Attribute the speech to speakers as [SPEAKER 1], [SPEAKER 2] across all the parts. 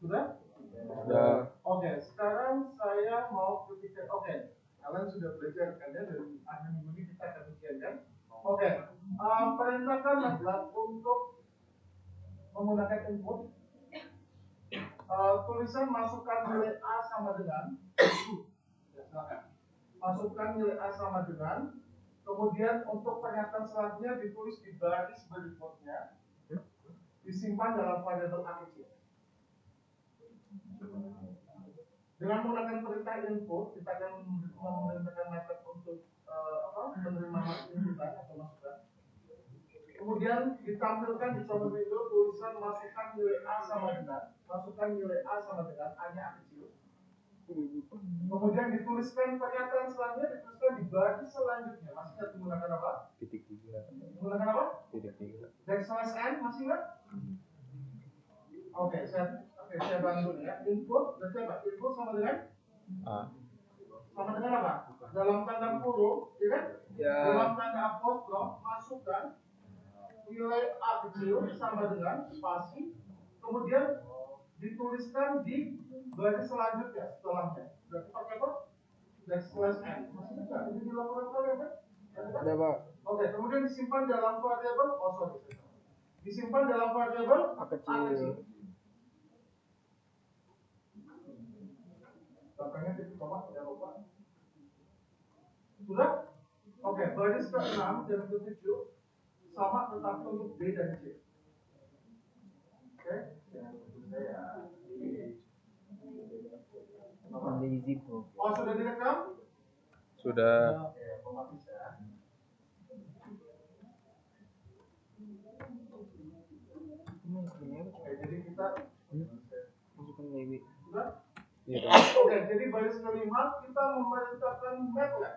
[SPEAKER 1] Sudah?
[SPEAKER 2] Sudah.
[SPEAKER 1] Oke, sekarang saya mau ketika kalian sudah belajar kan ya, dari akhir minggu ini kita akan ujian kan? Oke, perintahkan MATLAB untuk menggunakan input tulisan masukkan nilai A sama dengan ya, silakan. Masukkan nilai A sama dengan, kemudian untuk pernyataan selanjutnya ditulis di baris berikutnya, disimpan dalam variabel A kecil. Dengan menggunakan perintah input, kita akan memerintahkan method untuk menerima inputan atau masukan. Kemudian ditampilkan di command window tulisan masukkan nilai A sama dengan, masukkan nilai A sama dengan A-nya A kecil. Kemudian dituliskan pernyataan selanjutnya, dituliskan di baris selanjutnya. Masih nggak menggunakan apa?
[SPEAKER 2] Titik 3.
[SPEAKER 1] Menggunakan apa?
[SPEAKER 2] Titik 3.
[SPEAKER 1] Backslash n, masih nggak? Oke, saya bantu ya. Input, berarti apa? Input sama dengan
[SPEAKER 2] A.
[SPEAKER 1] Sama dengan apa? Dalam tanda kurung, ya kan?
[SPEAKER 2] Ya.
[SPEAKER 1] Dalam tanda apostrof, masukkan nilai A kecil sama dengan spasi, kemudian dituliskan di baris selanjutnya setelahnya. Berarti pakai apa? Backslash n. Masih bisa? Ini dilakukan kalian kan?
[SPEAKER 2] Ada, Pak.
[SPEAKER 1] Oke, kemudian disimpan dalam variabel. Disimpan dalam variabel
[SPEAKER 2] A kecil.
[SPEAKER 1] Belakangnya titik koma, jangan lupa. Sudah? Oke, baris ke-6 dan ke-7 sama tetapi untuk B dan C. Oke? Oh, sudah direkam?
[SPEAKER 2] Sudah.
[SPEAKER 1] Oke, otomatis ya. Oke, jadi kita
[SPEAKER 2] Masukkan ini.
[SPEAKER 1] sudah?
[SPEAKER 2] Iya.
[SPEAKER 1] Oke, jadi baris ke-5 kita memerintahkan MATLAB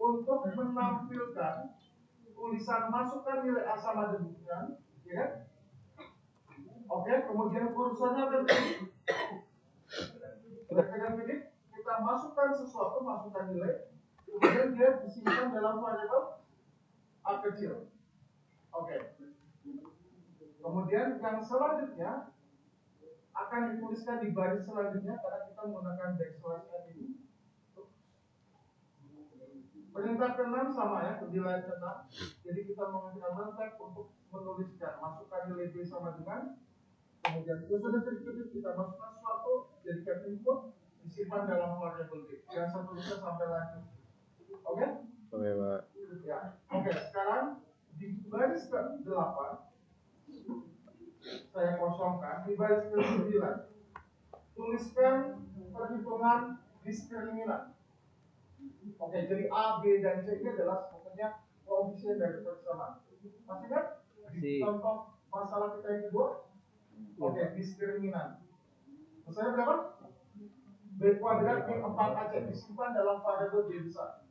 [SPEAKER 1] untuk menampilkan tulisan masukkan nilai A sama dengan, ya. Oke, kemudian kursornya berarti kita masukkan sesuatu, masukkan nilai, kemudian dia disimpan dalam variabel A kecil. Oke. Kemudian yang selanjutnya akan dituliskan di baris selanjutnya karena kita menggunakan backslash n ini. Perintah ke-6 sama ya, di line ke-6. Jadi kita menggunakan MATLAB untuk menuliskan masukkan nilai B sama dengan, kemudian sudah kita masukkan sesuatu, jadikan input, disimpan dalam variabel B. Yang seterusnya sampai lanjut. Oke?
[SPEAKER 2] Oke, Pak.
[SPEAKER 1] Ya. Oke, sekarang di baris ke-8 saya kosongkan, di baris ke-9 tuliskan perhitungan diskriminan. Oke, jadi A, B, dan C ini adalah pokoknya koefisien dari persamaan. Masih kan? Di contoh masalah kita yang kedua. Oke, diskriminan. Misalnya berapa? B kuadrat min 4AC disimpan dalam variabel B besar.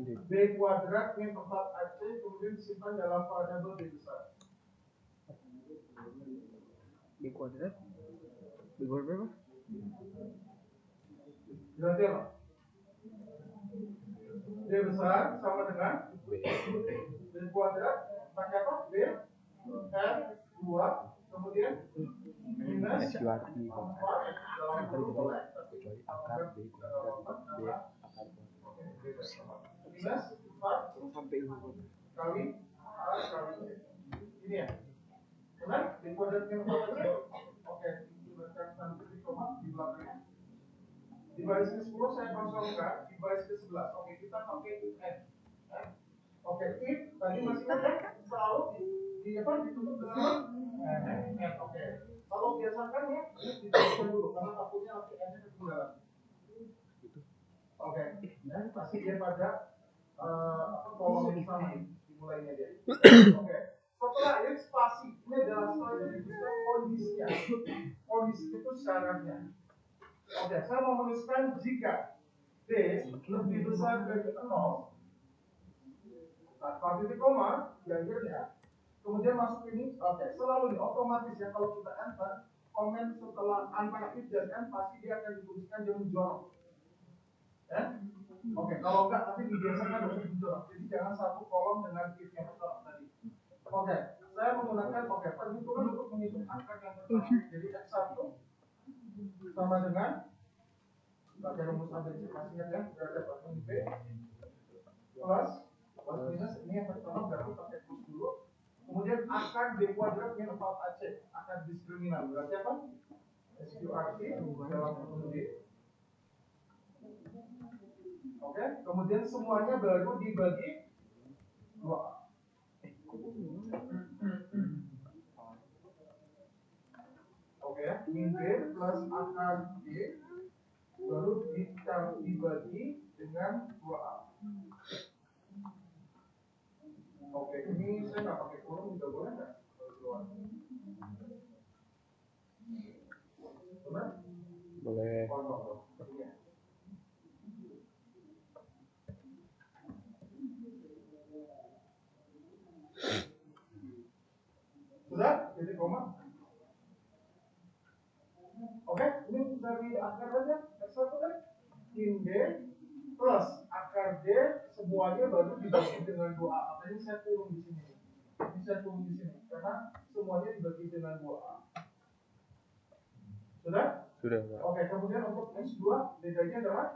[SPEAKER 1] B kuadrat min 4AC kemudian disimpan dalam variabel B besar.
[SPEAKER 2] B kuadrat berapa?
[SPEAKER 1] Berarti apa? B besar sama dengan B kuadrat pakai apa? B R 2 kemudian minus 4 dalam kurung
[SPEAKER 2] Kecuali akar B kuadrat B akar
[SPEAKER 1] minus 4
[SPEAKER 2] sampai
[SPEAKER 1] kali A kali C. Ini ya. Benar? B kuadrat min 4 aja. Oke, tuliskan nanti di koma di belakangnya. Di baris ke-10 saya kosongkan, di baris ke-11. Oke, kita pakai if n. Oke, if tadi masih ada selalu di apa ditutup dengan n. Oke. Kalau biasakan ya, ini ditutup dulu karena takutnya nanti n-nya ketinggalan. Oke, pasti dia pada kolom yang sama nih, dimulainya dia. Oke. Setelah ini spasi, ini adalah setelah itu dituliskan kondisinya. Kondisi itu syaratnya. Oke, saya mau menuliskan jika D lebih besar dari 0 tanpa titik koma, di akhirnya kemudian masuk ini, oke, selalu nih, otomatis ya kalau kita enter komen setelah antara if dan n pasti dia akan dituliskan dia menjorok ya? Oke, kalau enggak nanti dibiasakan untuk menjorok, jadi jangan satu kolom dengan if yang pertama tadi. Oke, saya menggunakan perhitungan untuk menghitung angka yang pertama, jadi X1 sama dengan pakai rumus ABC masih ingat ya, berada pada B plus minus ini yang pertama berarti pakai plus dulu, kemudian akar D kuadrat min 4AC akar diskriminan berarti apa? SQRT dalam kurung D. Oke, kemudian semuanya baru dibagi 2A. Oke, min B plus akar D baru dibagi dengan 2A. Oke, ini saya nggak pakai kurung juga boleh nggak? Benar?
[SPEAKER 2] Boleh.
[SPEAKER 1] Sudah? Jadi koma. Oke, ini dari akar aja. X1 kan? Min B plus akar D semuanya baru dibagi dengan 2A. Makanya saya turun di sini. Ini saya turun di sini karena semuanya dibagi dengan 2A. Sudah?
[SPEAKER 2] Sudah, Pak.
[SPEAKER 1] Oke, kemudian untuk X2 bedanya adalah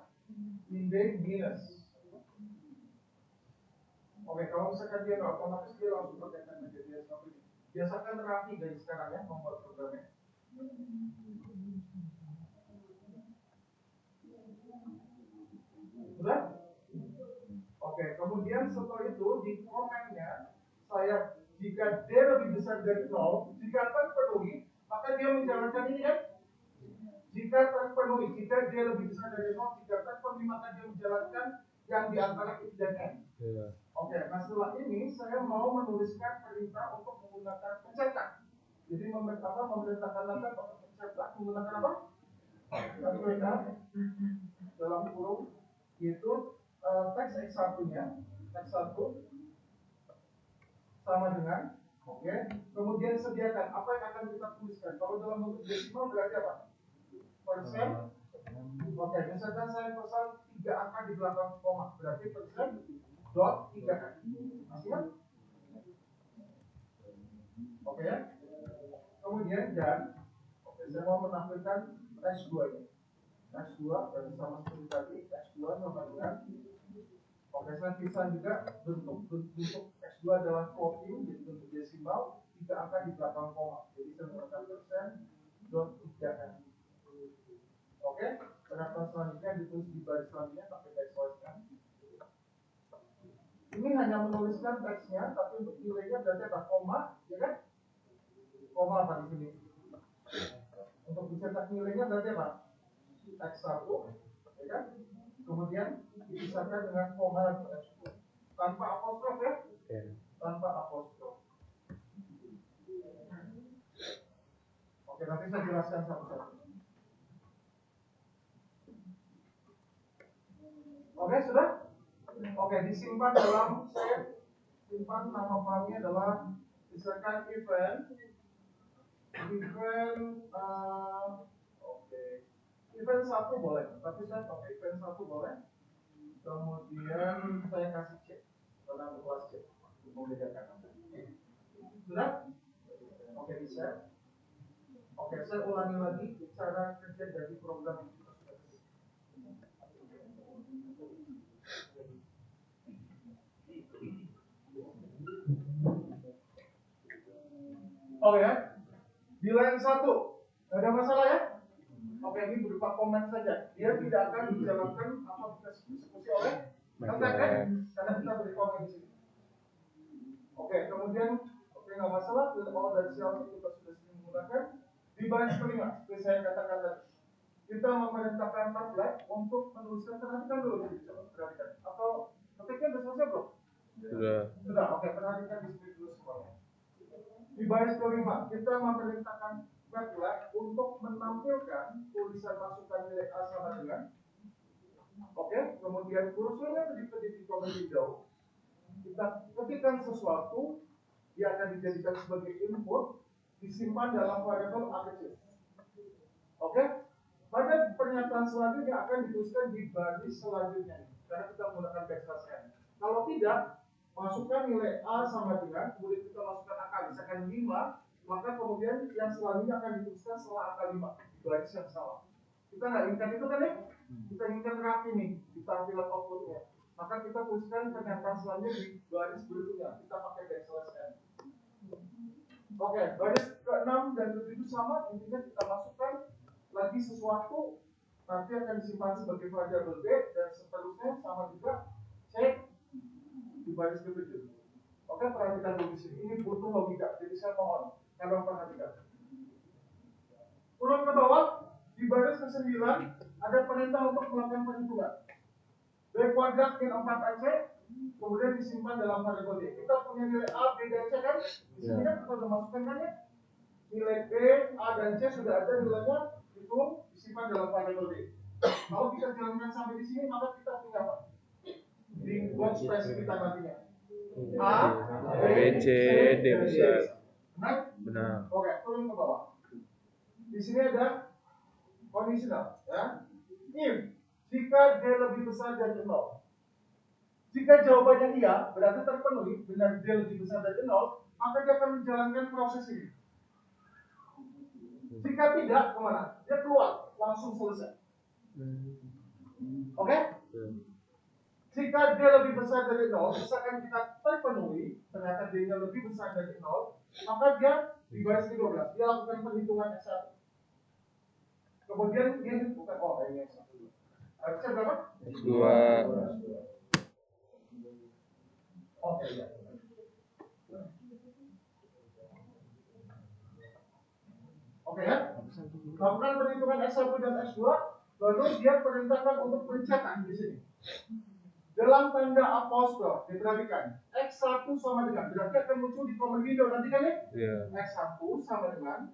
[SPEAKER 1] min B minus. Oke, kalau misalkan dia nggak otomatis dia langsung pakai tanda jadi seperti ini. Biasakan rapi dari sekarang ya membuat programnya. Sudah? Oke, kemudian setelah itu di komennya saya jika D lebih besar dari 0, jika terpenuhi, maka dia menjalankan ini kan? Jika terpenuhi, jika D lebih besar dari 0, jika terpenuhi maka dia menjalankan yang di antara X dan N.
[SPEAKER 2] Iya.
[SPEAKER 1] Oke, nah setelah ini saya mau menuliskan perintah untuk menggunakan pencetak. Jadi memerintahkan latar untuk pencetak menggunakan apa? Perintah dalam kurung itu teks X1-nya, X1 sama dengan, oke. Kemudian sediakan apa yang akan kita tuliskan. Kalau dalam bentuk desimal berarti apa? Persen. Oke, misalkan saya pesan 3 angka di belakang koma, berarti persen dot 3 masih kan? Oke ya. Kemudian dan, oke, saya mau menampilkan X2 ini. X2 berarti sama seperti tadi, X2 sama dengan, oke, saya pisah juga bentuk X2 adalah floating, jadi bentuk desimal, 3 angka di belakang koma. Jadi saya menggunakan persen dot 3 n. Oke, perhatian selanjutnya ditulis di baris selanjutnya pakai backslash kan. Ini hanya menuliskan teksnya, tapi untuk nilainya berarti apa? Koma, ya kan? Koma apa di sini? Untuk dicetak nilainya berarti apa? X1, ya kan? Kemudian dipisahkan dengan koma lagi X2. Tanpa apostrof ya? Tanpa apostrof. Oke, nanti saya jelaskan satu-satu. Oke, sudah? Oke, disimpan dalam set. Simpan nama filenya adalah misalkan event event 1 boleh, tapi saya pakai event 1 boleh. Kemudian saya kasih C pada kelas C untuk membedakan. Sudah? Oke, bisa. Oke, saya ulangi lagi cara kerja dari program ini. Oke ya, di line 1 nggak ada masalah ya. Oke, ini berupa komen saja. Dia tidak akan dijalankan aplikasi eksekusi oleh konten kan? Karena kita beri komen di sini. Oke, kemudian nggak masalah. Kalau dari CLC kita sudah sering menggunakan. Di baris kelima, seperti saya katakan tadi, kita memerintahkan Matlab untuk menuliskan. Perhatikan dulu, coba perhatikan. Atau ketiknya sudah selesai belum? Sudah. Oke, perhatikan di sini dulu semuanya. Di baris kelima, kita memerintahkan Matlab untuk menampilkan tulisan masukan nilai A sama dengan, oke, kemudian kursornya di kolom hijau, kita ketikkan sesuatu, dia akan dijadikan sebagai input, disimpan dalam variabel A kecil. Oke, pada pernyataan selanjutnya akan dituliskan di baris selanjutnya, karena kita menggunakan backslash n. Kalau tidak, masukkan nilai A sama dengan, kemudian kita masukkan angka, misalkan 5, maka kemudian yang selanjutnya akan dituliskan setelah angka 5 di baris yang sama. Kita nggak inginkan itu kan ya? Kita inginkan rapi nih di tampilan outputnya. Maka kita tuliskan pernyataan selanjutnya di baris berikutnya. Kita pakai backslash n. Oke, baris ke-6 dan ke-7 sama, intinya kita masukkan lagi sesuatu, nanti akan disimpan sebagai variabel b dan seterusnya sama juga cek di baris ke-7. Oke, perhatikan dulu di sini. Ini butuh logika, jadi saya mohon kalian perhatikan. Turun ke bawah, di baris ke-9 ada perintah untuk melakukan perhitungan. B kuadrat min 4AC, kemudian disimpan dalam variabel D. Kita punya nilai A, B, dan C kan? Di sini kan kita sudah masukkan kan ya? Nilai B, A, dan C sudah ada nilainya, itu disimpan dalam variabel D. Kalau kita jalankan sampai di sini, maka kita punya apa? Di workspace kita nantinya. A, B, C, D besar. Benar. Oke, turun ke bawah. Di sini ada conditional, ya. If jika D lebih besar dari 0. Jika jawabannya iya, berarti terpenuhi, benar D lebih besar dari 0, maka dia akan menjalankan proses ini. Jika tidak, kemana? Dia keluar, langsung selesai. Oke? Jika D lebih besar dari 0, misalkan kita terpenuhi, ternyata D-nya lebih besar dari 0, maka dia di baris ke-12, dia lakukan perhitungan S1. Kemudian dia bukan, ini S1. Harusnya berapa?
[SPEAKER 2] S2.
[SPEAKER 1] Oke, ya. Oke ya? Lakukan perhitungan S1 dan S2, lalu dia perintahkan untuk mencetak di sini. Dalam tanda apostrof, diperhatikan. X1 sama dengan, berarti akan muncul di command window nanti kan ya?
[SPEAKER 2] Yeah.
[SPEAKER 1] X1 sama dengan,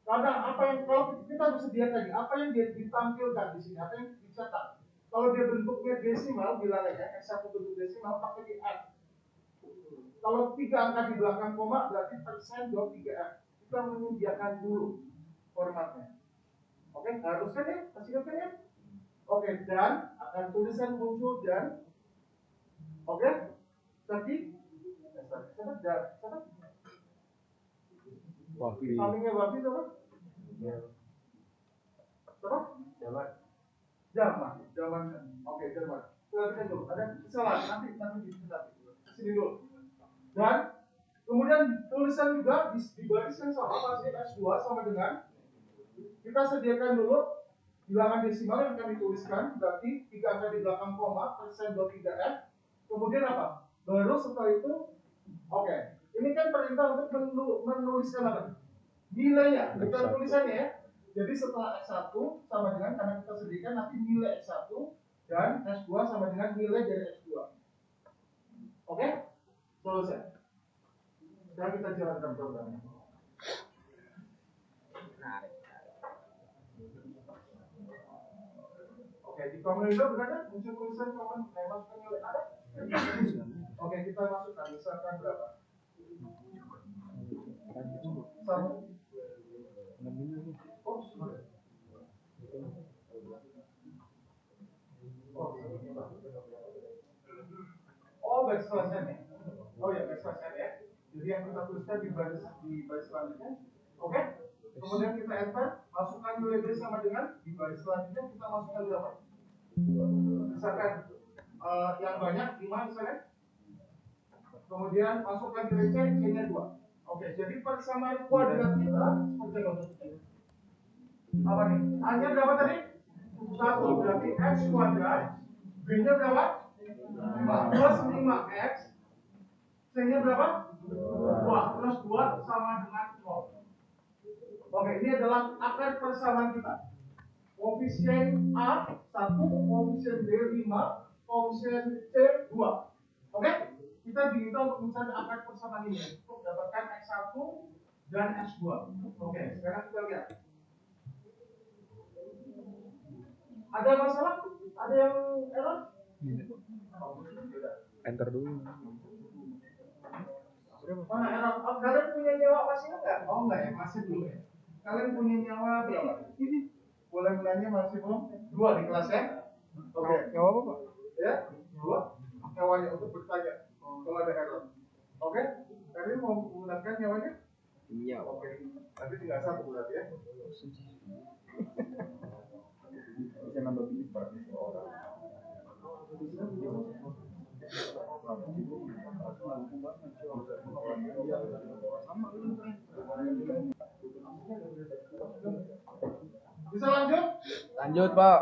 [SPEAKER 1] karena apa yang, kalau kita harus sediakan, apa yang dia ditampilkan di sini, apa yang dicetak. Kalau dia bentuknya desimal, bilangannya X1 bentuk desimal, pakai di F. Kalau 3 angka di belakang koma, berarti persen 23F. Kita menyediakan dulu formatnya. Oke, harus kan ya? Masih kan ya? Oke, dan akan tulisan muncul dan oke, tapi siapa?
[SPEAKER 2] Wafi.
[SPEAKER 1] Sampingnya Wafi siapa? Siapa? Jaman. Oke, Jaman. Perhatikan dulu, ada kesalahan. Nanti sini dulu. Dan kemudian tulisan juga dibariskan sama masih S2 sama dengan kita sediakan dulu bilangan desimal yang akan dituliskan, berarti 3 angka di belakang koma, persen 23F. Kemudian apa? Baru setelah itu, oke. Ini kan perintah untuk menuliskan apa? Nilainya, bukan tulisannya ya. Jadi setelah X1 sama dengan, karena kita sediakan nanti nilai X1 dan S2 sama dengan nilai dari S2. Oke? Selesai. Sekarang kita jalankan programnya. Oke, di command window berada muncul tulisan command masukkan nilai ada? Oke, kita masukkan misalkan berapa? Sama. Backslash n ya. Backslash n ya. Jadi yang kita tuliskan di baris selanjutnya. Oke. Kemudian kita enter, masukkan nilai B sama dengan di baris selanjutnya kita masukkan berapa? Misalkan yang banyak 5 misalnya. Kemudian masukkan nilai C, C-nya 2. Oke, jadi persamaan kuadrat kita seperti apa? Apa nih? A-nya berapa tadi? 1, berarti X kuadrat. B-nya berapa? 5 plus 5X. C-nya berapa? 2 plus 2 sama dengan 0. Oke, ini adalah akar persamaan kita. Koefisien A 1, koefisien B 5, koefisien C 2. Oke? Kita diminta untuk mencari akar persamaan ini untuk mendapatkan X1 dan X2. Oke, sekarang kita lihat. Ada masalah? Ada yang error?
[SPEAKER 2] Enter dulu.
[SPEAKER 1] Mana error? Kalian punya nyawa masih enggak? Oh enggak ya, masih belum ya. Kalian punya nyawa berapa? Boleh mulainya maksimum 2 di kelas ya? Oke.
[SPEAKER 2] Nyawa apa, Pak?
[SPEAKER 1] Ya, 2. Nyawanya untuk bertanya kalau ada error. Oke? Kalian mau menggunakan nyawanya?
[SPEAKER 2] Iya.
[SPEAKER 1] Oke. Nanti tinggal 1 berarti ya. Bisa lanjut?
[SPEAKER 2] Lanjut, Pak.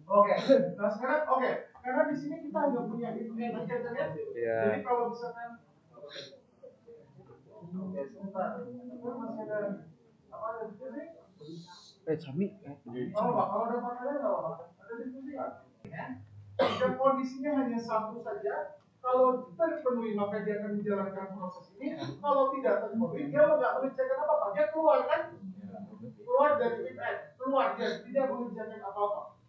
[SPEAKER 1] Oke. Nah sekarang oke. Karena di sini kita hanya punya itu tadi kan ya.
[SPEAKER 2] Iya.
[SPEAKER 1] Jadi kalau misalkan oke, sebentar. Masih ada apa ada diskusi?
[SPEAKER 2] Sami.
[SPEAKER 1] Kalau ada pertanyaan nggak apa-apa. Ada diskusi nggak? Jika kondisinya hanya satu saja, kalau terpenuhi maka dia akan menjalankan proses ini. Kalau tidak terpenuhi, dia nggak mengerjakan apa-apa. Dia keluar kan? Keluar dari event, keluar dia tidak mengerjakan apa-apa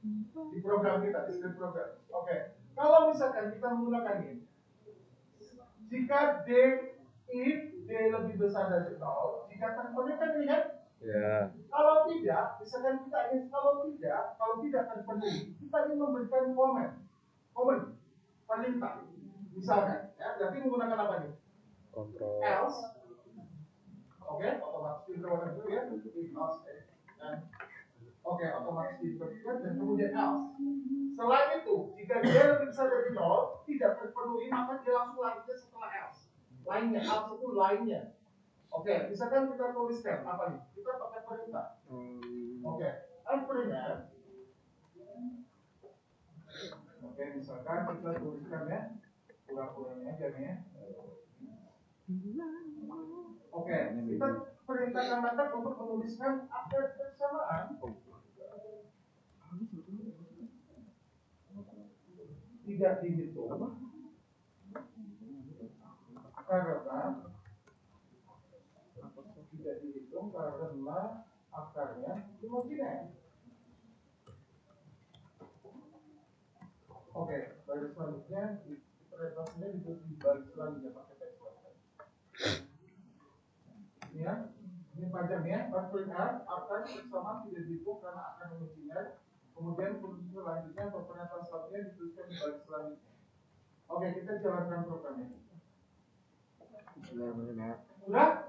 [SPEAKER 1] di program kita, di script program. Oke. Kalau misalkan kita menggunakan ini, jika D if D lebih besar dari 0, jika terpenuhi kan ini kan?
[SPEAKER 2] Ya.
[SPEAKER 1] Kalau tidak, misalkan kita ingin kalau tidak terpenuhi, kita ingin memberikan komen, perintah. Misalkan, ya, berarti menggunakan apa nih?
[SPEAKER 2] Kontrol.
[SPEAKER 1] Else, oke, otomatis filter dulu ya, if else, dan oke, otomatis filter dan kemudian else. Selain itu, jika dia lebih besar dari 0, tidak terpenuhi, maka dia langsung lanjutnya setelah else. Lainnya, else itu lainnya. Oke, misalkan kita tuliskan apa nih? Kita pakai perintah. Oke, perintah. Oke, misalkan kita tuliskan ya, kurang-kurangnya aja nih ya. Oke, kita perintahkan method untuk menuliskan akar persamaan. Tidak dihitung karena akarnya imajiner. Oke, baris selanjutnya interpretasinya di baris selanjutnya pakai teks. Ini ya, ini panjang ya. Print R, akar persamaan tidak dihitung karena akan imajiner. Kemudian fungsi selanjutnya atau pernyataan selanjutnya dituliskan di baris selanjutnya. Oke, kita jalankan programnya. Sudah?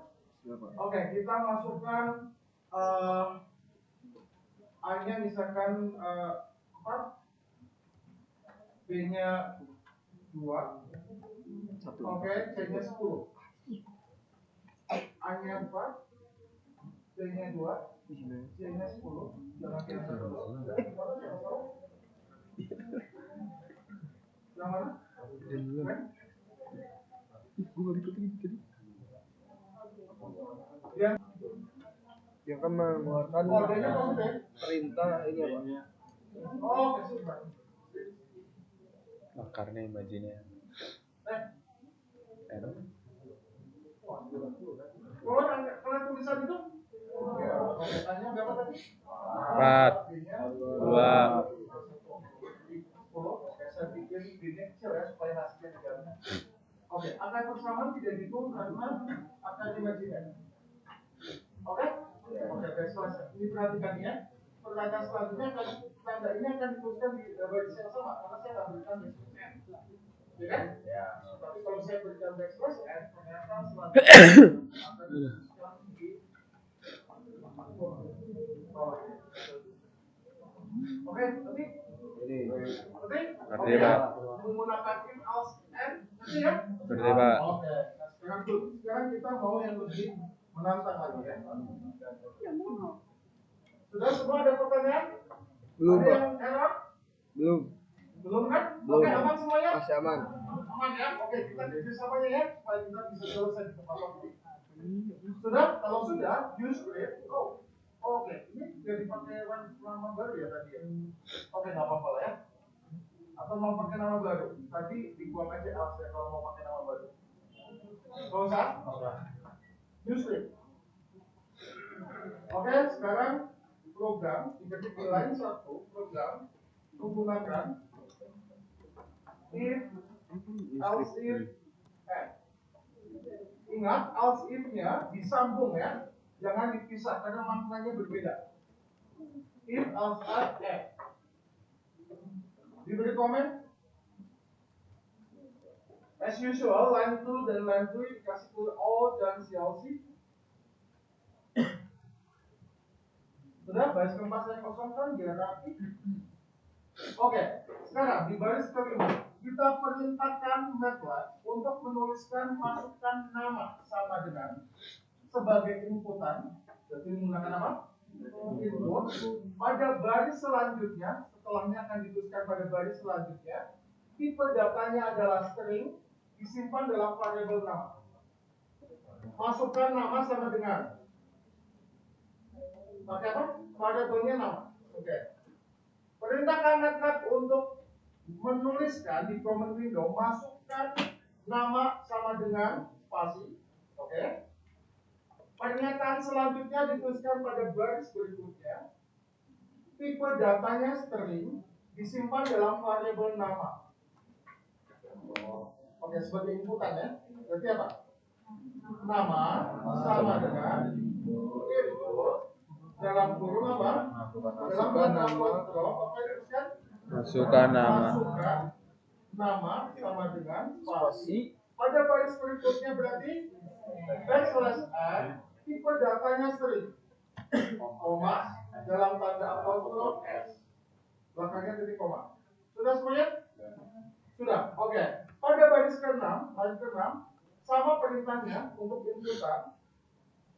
[SPEAKER 1] Oke, kita masukkan A-nya misalkan 4, B-nya 2, oke, C-nya 10. A-nya 4, B-nya 2, C-nya 10. Jangan yang mana?
[SPEAKER 2] Yang kan mengeluarkan perintah ini apa?
[SPEAKER 1] Oh, sudah.
[SPEAKER 2] Akarnya imajiner.
[SPEAKER 1] Kalau tulisan itu tanya berapa tadi?
[SPEAKER 2] 4, 2.
[SPEAKER 1] Saya pikir ini kecil ya supaya hasilnya dijalankan. Oke, akar persamaan tidak dihitung karena akar imajiner. Oke? Oke, selesai. Ini perhatikan ya. Pertanyaan selanjutnya akan tanda ini akan dituliskan di baris yang sama karena saya akan berikan backslash n. Ya kan? Ya. Tapi kalau saya berikan backslash n, ternyata selanjutnya akan dituliskan di oke, nanti
[SPEAKER 2] Ngerti, Pak.
[SPEAKER 1] Menggunakan if else and ngerti ya?
[SPEAKER 2] Ngerti, Pak.
[SPEAKER 1] Oke. Nah, sekarang kita mau yang lebih menantang lagi ya. Sudah semua ada pertanyaan?
[SPEAKER 2] Belum,
[SPEAKER 1] ada
[SPEAKER 2] Pak.
[SPEAKER 1] Yang error?
[SPEAKER 2] Belum.
[SPEAKER 1] Belum kan?
[SPEAKER 2] Belum.
[SPEAKER 1] Oke, aman semuanya?
[SPEAKER 2] Masih aman.
[SPEAKER 1] Aman ya? Oke, kita kerjasamanya ya supaya kita bisa selesai di tempat waktu. Sudah? Kalau sudah, use script. Oh. Oke, ini jadi pakai nama baru ya tadi ya? Oke, nggak apa-apa lah ya. Atau mau pakai nama baru? Tadi dibuang aja else ya kalau mau pakai nama baru. Nggak usah? Use script. Oke, sekarang program diketik di line 1 program menggunakan if else if and. Ingat else if-nya disambung ya, jangan dipisah karena maknanya berbeda. If else and. Diberi komen. As usual, line 2 dan line 3 dikasih ke O dan CLC. Sudah, baris keempat saya kosongkan biar rapi. Oke, sekarang di baris kelima kita perintahkan MATLAB untuk menuliskan masukkan nama sama dengan sebagai inputan. Jadi menggunakan apa? Input. Pada baris selanjutnya, setelahnya akan dituliskan pada baris selanjutnya. Tipe datanya adalah string, disimpan dalam variabel nama. Masukkan nama sama dengan pakai apa? Variabelnya nama. Oke. Perintahkan MATLAB untuk menuliskan di command window masukkan nama sama dengan spasi. Oke. Pernyataan selanjutnya dituliskan pada baris berikutnya. Tipe datanya string, disimpan dalam variabel nama. Oke, sebagai inputan ya. Berarti apa? Nama sama dengan input dalam kurung apa?
[SPEAKER 2] Masukkan nama.
[SPEAKER 1] Apa dituliskan?
[SPEAKER 2] Masukkan nama.
[SPEAKER 1] Masukkan nama sama dengan spasi. Pada baris berikutnya berarti /n tipe datanya string, koma dalam tanda apostrof s, belakangnya titik koma. Sudah semuanya? Sudah. Oke. Pada baris ke-6, sama perintahnya untuk inputan.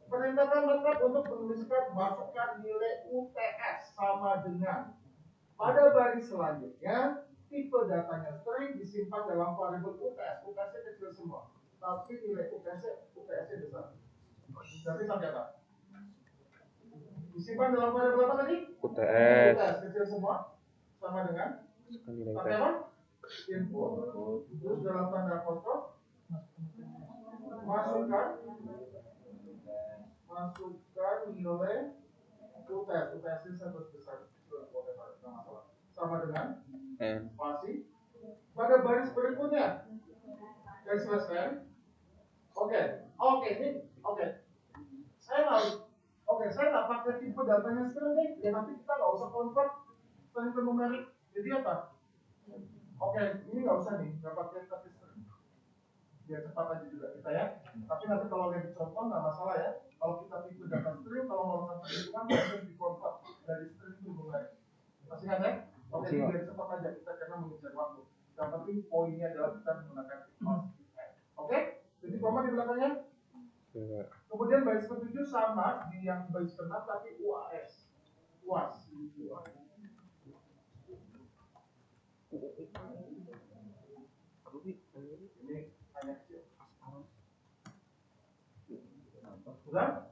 [SPEAKER 1] Perintahkan MATLAB untuk menuliskan masukkan nilai UTS sama dengan. Pada baris selanjutnya, tipe datanya string disimpan dalam variabel UTS. UTS-nya kecil semua, tapi nilai UTS-nya besar. Berarti sampai apa? Disimpan dalam variabel apa tadi?
[SPEAKER 2] UTS.
[SPEAKER 1] UTS kecil semua, sama dengan pakai apa? Input. Terus dalam tanda apostrof masukkan nilai UTS. UTS-nya satu besar, sama dengan spasi. Pada baris berikutnya garis besar. Oke, saya nggak pakai tipe datanya string nih, ya nanti kita nggak usah convert string ke numerik. Jadi apa? Oke, ini nggak usah nih, nggak pakai string. Biar cepat aja juga kita ya. Tapi nanti kalau lihat di contoh nggak masalah ya. Kalau kita tipe data string, kalau mau lakukan perhitungan langsung di convert dari string ke numerik. Masih ingat ya? Oke, ini biar cepat aja kita karena mengejar waktu. Yang penting poinnya adalah kita menggunakan oke? Jadi koma di belakangnya. Kemudian baris ke-7 sama di yang baris ke-6 tapi UAS. UAS. Ini hanya kecil. Sudah?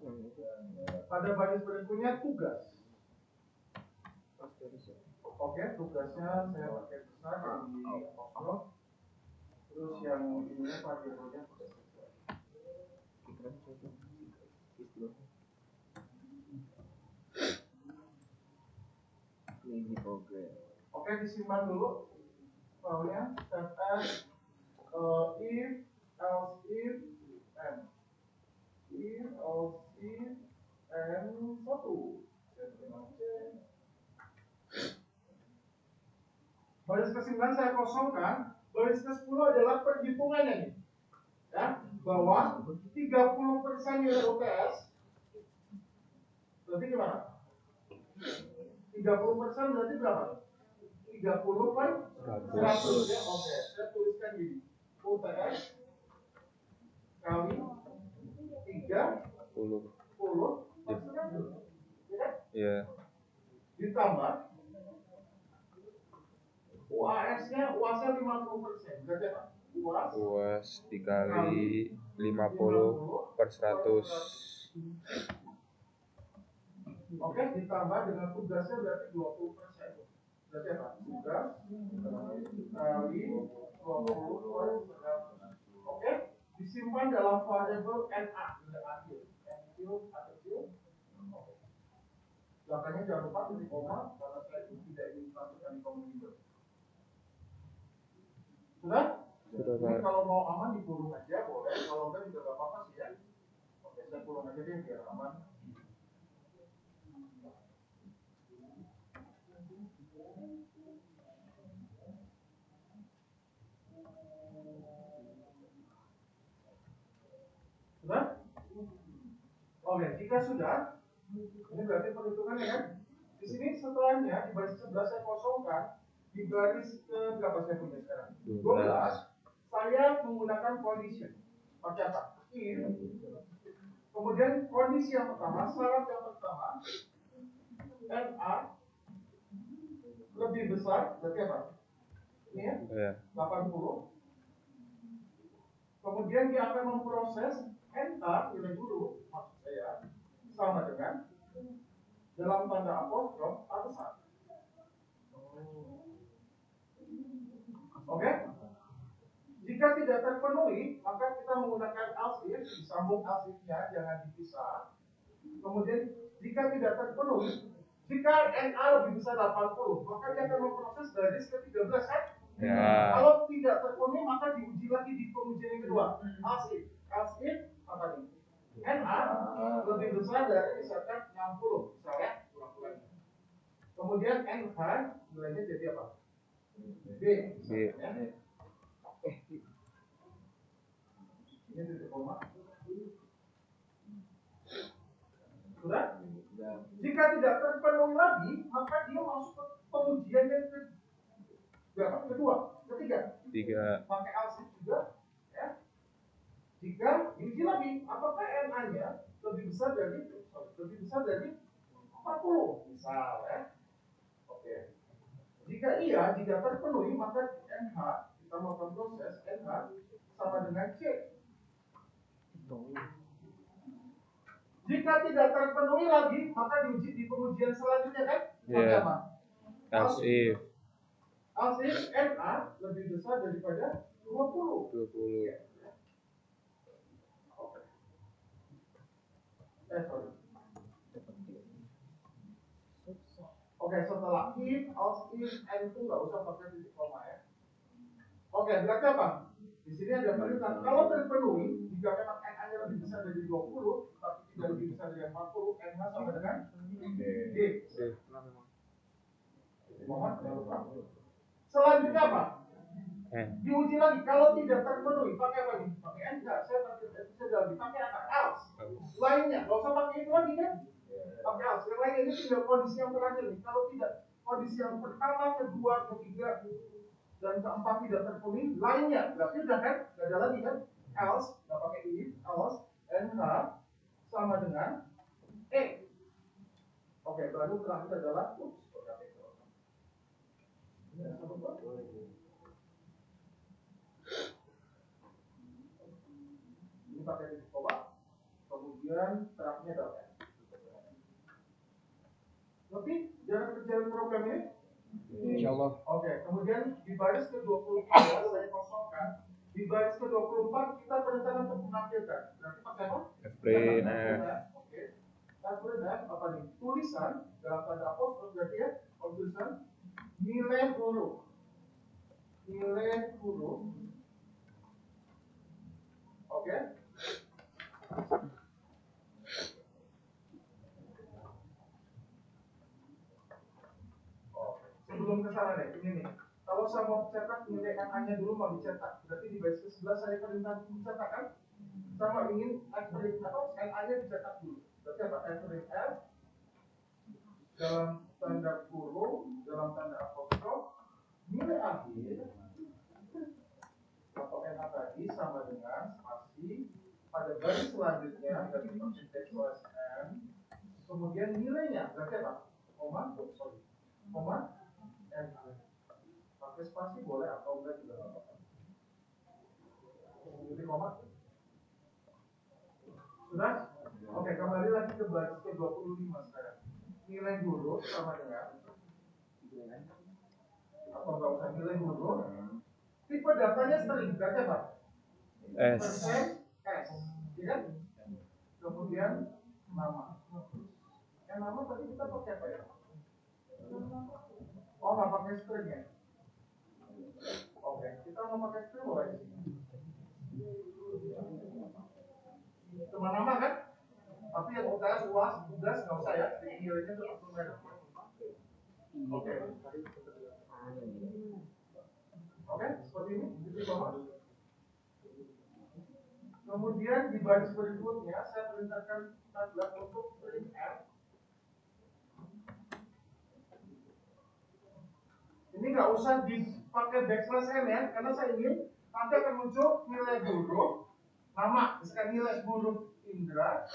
[SPEAKER 1] Pada baris berikutnya tugas. Oke, tugasnya saya pakai besar yang di apostrof. Terus yang ini variabelnya tugas kecil. Oke, disimpan dulu. Soalnya set as if, else if, and if, else if, and satu. Baris ke-9 saya kosongkan. Baris ke-10 adalah perhitungannya nih. Ya, bahwa 30% nilai UTS. Berarti gimana? 30% berarti berapa? 30 per 100 ya. Oke, saya tuliskan gini. UTS kali 30 per 100. Ya. Ditambah UAS-nya 50%. Berarti apa?
[SPEAKER 2] UAS dikali 50 per 100.
[SPEAKER 1] Oke, ditambah dengan tugasnya berarti 20%. Berarti apa? Tugas kali 20 per 100. Oke, disimpan dalam variabel NA, nilai akhir. N-Q. Belakangnya jangan lupa titik koma, karena saya itu tidak ingin masukkan di command window. Sudah? Jadi kalau mau aman dikurung aja boleh, kalau enggak juga nggak apa-apa sih ya. Oke, saya kurung aja deh biar aman. Sudah? Oke, jika sudah, ini berarti perhitungannya kan. Di sini setelahnya di baris 11 saya kosongkan Di baris ke berapa saya punya sekarang?
[SPEAKER 2] 12.
[SPEAKER 1] 12. Saya menggunakan condition. Pakai apa? If. Kemudian kondisi yang pertama, syarat yang pertama, NA lebih besar, berarti apa? Ini ya, 80. Kemudian dia akan memproses NK, nilai guru, maksud saya, sama dengan dalam tanda apostrof A1. Oke? Jika tidak terpenuhi, maka kita menggunakan else if, disambung else if-nya, jangan dipisah. Kemudian, jika tidak terpenuhi, jika NA lebih besar 80, maka dia akan memproses baris ke-13, kan? Ya. Kalau tidak terpenuhi, maka diuji lagi di pengujian yang kedua. Else if. Else if, apa nih? NA lebih besar dari misalkan 60, misalnya, ulang-ulangi. Kemudian NH, nilainya jadi apa? B. Ya. Ini titik koma. Sudah? Jika tidak terpenuhi lagi, maka dia masuk ke pengujian yang berapa? Kedua, ketiga. Pakai else juga, ya. Jika diuji lagi, apakah NA-nya lebih besar dari 40, misal, ya. Oke. Jika iya, jika terpenuhi, maka NH kita melakukan proses NH sama dengan C. Jika tidak terpenuhi lagi, maka diuji di pengujian selanjutnya, kan? Pakai apa? Else if. Else if NA lebih besar daripada 20. Ya. Sorry. Oke, setelah if, else if, and itu nggak usah pakai titik koma, ya. Oke, berarti apa? Di sini ada perintah. Kalau terpenuhi, jika memang NA-nya lebih besar dari 20, tapi tidak lebih besar dari 40, NH sama dengan D. Mohon, jangan lupa. Selanjutnya apa? Diuji lagi. Kalau tidak terpenuhi, pakai apa nih? Pakai N enggak? Saya lagi pakai apa? Else. Lainnya, nggak usah pakai itu lagi, kan? Pakai else. Yang lainnya ini tinggal kondisi yang terakhir nih. Kalau tidak, kondisi yang pertama, kedua, ketiga, dan keempat tidak terpenuhi, lainnya berarti udah kan? Gak ada lagi kan? Else, nggak pakai if, else, NH sama dengan E. Oke, baru terakhir adalah ini pakai titik koma, kemudian terakhirnya adalah N. Tapi jangan kerjain program ini. Insyaallah. Oke, kemudian di baris ke-23 saya kosongkan. Di baris ke-24 kita perencanaan untuk menampilkan. Berarti pakai apa? Oke. F apa nih? Tulisan dalam tanda apostrof berarti ya, tulisan nilai huruf. Nilai huruf. Oke. Sebelum ke sana deh, ini nih. Kalau saya mau cetak nilai NA-nya dulu mau dicetak, berarti di baris ke-11 saya perintah mencetak, kan? Sama ingin NA-nya dicetak dulu. Berarti apa? F dalam tanda kurung, dalam tanda apostrof, nilai akhir atau NA tadi sama dengan spasi pada baris selanjutnya dari percentage plus N, kemudian nilainya berarti apa? Koma, N. Pakai spasi boleh atau enggak juga apa-apa. Jadi koma. Sudah? Oke, kembali lagi ke baris ke-25 sekarang. Nilai huruf sama dengan atau enggak usah nilai huruf. Tipe datanya string, berarti apa? S. Ya kan? Kemudian nama. Nama tadi kita pakai apa ya? Oh, nggak pakai string ya? Oke, kita mau pakai string boleh di sini. Cuma nama kan? Tapi yang UTS, UAS, tugas nggak usah ya. Nilainya tetap numeric. Oke. Oke, seperti ini. Di bawah. Kemudian di baris berikutnya saya perintahkan tabel untuk print F. Ini nggak usah dipakai backslash n ya, karena saya ingin nanti akan muncul nilai huruf nama, misalkan nilai huruf Indra.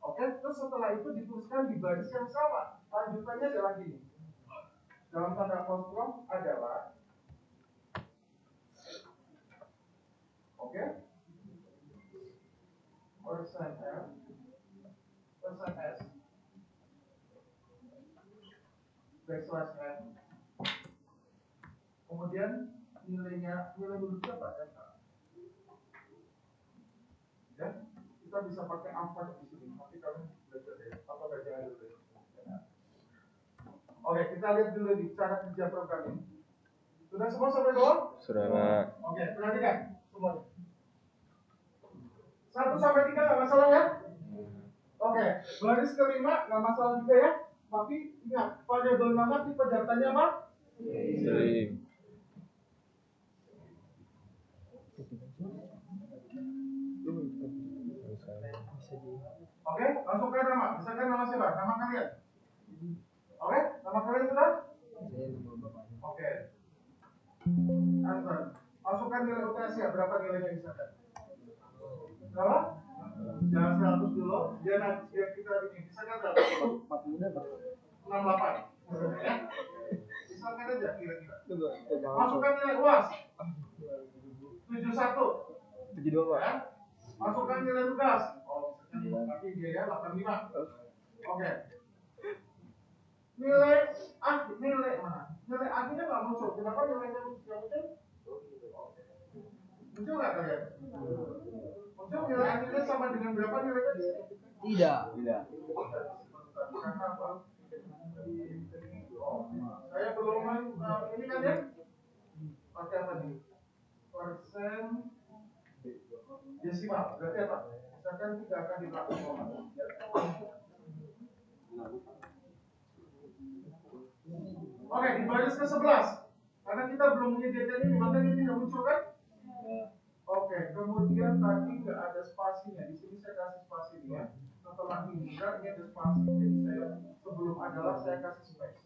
[SPEAKER 1] Oke, terus setelah itu dituliskan di baris yang sama. Lanjutannya adalah gini. Dalam tanda apostroph adalah persen F, persen S, backslash N, kemudian nilai hurufnya apa? Ya, kita bisa pakai apa di sini. Nanti kalian belajar deh, apa bacaan dulu. Oke, kita lihat dulu di cara kerja program ini. Sudah semua sampai bawah?
[SPEAKER 2] Sudah, Pak.
[SPEAKER 1] Oke, perhatikan semuanya. 1 sampai 3 nggak masalah ya? Oke, baris kelima nggak masalah juga ya. Tapi ingat, variabel nama tipe datanya apa?
[SPEAKER 2] String.
[SPEAKER 1] Oke, masukkan nama. Misalkan nama siapa? Nama kalian. Oke, nama kalian sudah? Oke. Answer. Masukkan nilai UTS ya. Berapa nilainya misalkan? Berapa? Jangan 100 dulu. Biar kita ini. Misalkan berapa? 68. Ya. Misalkan aja kira-kira. Masukkan nilai UAS. 71.
[SPEAKER 2] 72, Pak.
[SPEAKER 1] Ya. Masukkan nilai tugas. Oh, misalkan nanti dia ya 85. Oke. Nilai mana? Nilai akhirnya nggak muncul. Kenapa nilainya nggak muncul? Muncul nggak kalian? Muncul nilai akhirnya sama dengan berapa nilainya?
[SPEAKER 3] Tidak.
[SPEAKER 1] Karena apa? Saya belum ini kan ya? Pakai apa nih? Persen desimal. Berarti apa? Misalkan tidak akan di belakang koma. Oke, di baris ke-11. Karena kita belum menyediakan ini, maka ini tidak muncul kan? Oke, kemudian tadi nggak ada spasinya. Di sini saya kasih spasi nih ya. Setelah Indra, ini ada spasi. Jadi saya sebelum adalah saya kasih space.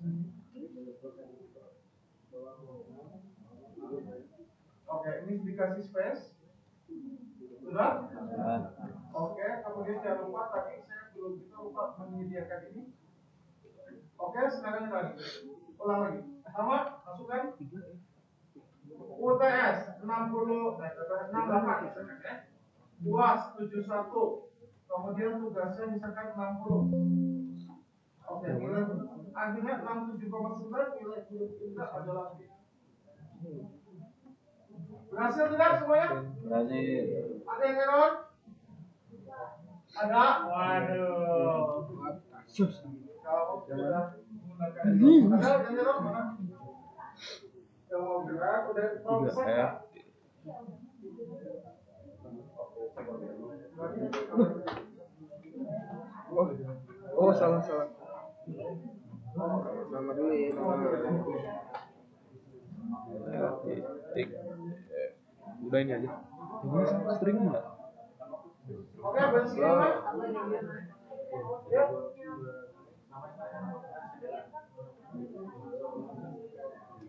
[SPEAKER 1] Oke, ini dikasih space. Sudah? Oke, kemudian jangan lupa tadi saya belum kita lupa menyediakan ini. Oke, sekarang tadi. Ulang lagi. Sama, masukkan. UTS 68 misalkan ya. UAS 71. Kemudian tugasnya misalkan 60. Oke, nilai akhirnya 67,9 nilai Indra adalah B. Berhasil tidak semuanya?
[SPEAKER 2] Berhasil.
[SPEAKER 1] Ada yang error? Ada? Waduh. Kamu sudah menggunakan ada yang error mana? Yang mau gerak udah mau
[SPEAKER 2] Juga
[SPEAKER 1] besar
[SPEAKER 2] ya.
[SPEAKER 1] nggak?
[SPEAKER 3] Oh, salah. Nama dulu ya,
[SPEAKER 2] Titik. Udah ini aja. Ini string enggak?
[SPEAKER 1] Oke, bersih apa? Ya.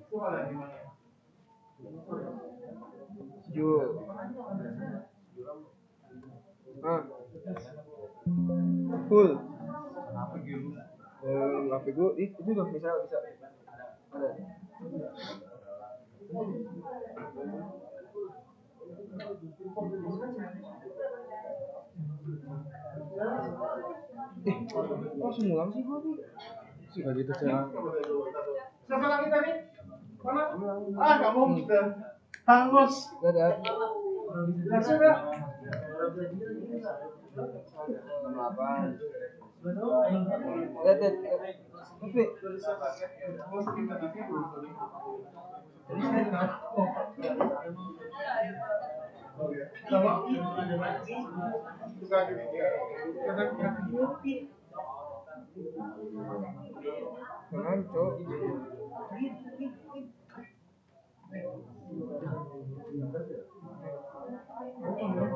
[SPEAKER 1] Coba lagi mana?
[SPEAKER 3] Full. HP gue, itu juga bisa. Ada. Langsung ngulang sih gue.
[SPEAKER 2] Suka gitu cara.
[SPEAKER 1] Siapa lagi tadi? Mana? Nggak mau sudah. Hangus.
[SPEAKER 3] Ada.
[SPEAKER 1] Berhasil nggak?
[SPEAKER 3] 68.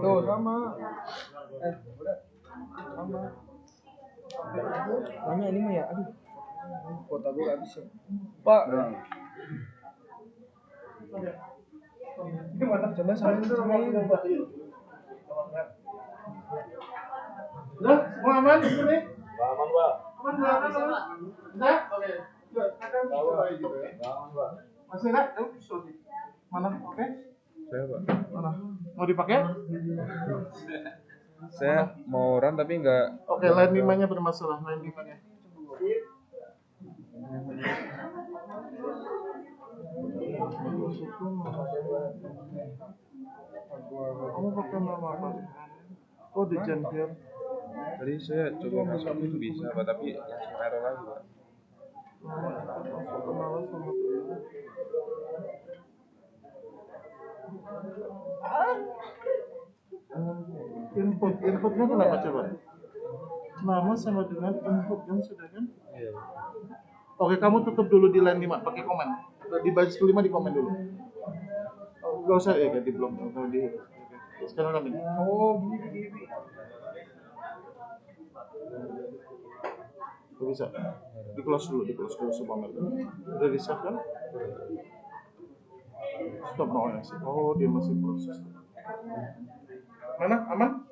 [SPEAKER 3] Tuh sama. Udah. Sama. Nanya ini mah ya, aduh. Kuota gue habis ya. Pak.
[SPEAKER 1] Oke. Gimana?
[SPEAKER 3] Coba samain.
[SPEAKER 1] Udah, semua aman di sini?
[SPEAKER 2] Aman, Pak.
[SPEAKER 1] Aman, silakan. Udah? Oke. Yuk, akan coba gitu ya.
[SPEAKER 2] Aman, Pak.
[SPEAKER 1] Masih ada? Yuk, sorry. Mana? Oke.
[SPEAKER 2] Saya, Pak.
[SPEAKER 1] Mana? Mau dipakai?
[SPEAKER 2] Saya mau run tapi nggak.
[SPEAKER 1] Oke, line 5-nya bermasalah, line 5-nya. Kamu pakai nama apa? Oh, di Genfir.
[SPEAKER 2] Tadi saya coba masuk itu bisa, Pak, tapi langsung error lagi, Pak.
[SPEAKER 1] Inputnya kenapa coba? Nama sama dengan input yang sudah kan?
[SPEAKER 2] Iya, Pak.
[SPEAKER 1] Oke, kamu tutup dulu di line 5 pakai komen. Di baris kelima di komen dulu. Oh, gak usah ya, ganti blok kalau di. Sekarang kan ini.
[SPEAKER 3] Oh, gini.
[SPEAKER 1] Gak bisa. Di close dulu semua mereka. Udah di save kan? Stop no sih. Oh, dia masih proses. Mana? Aman?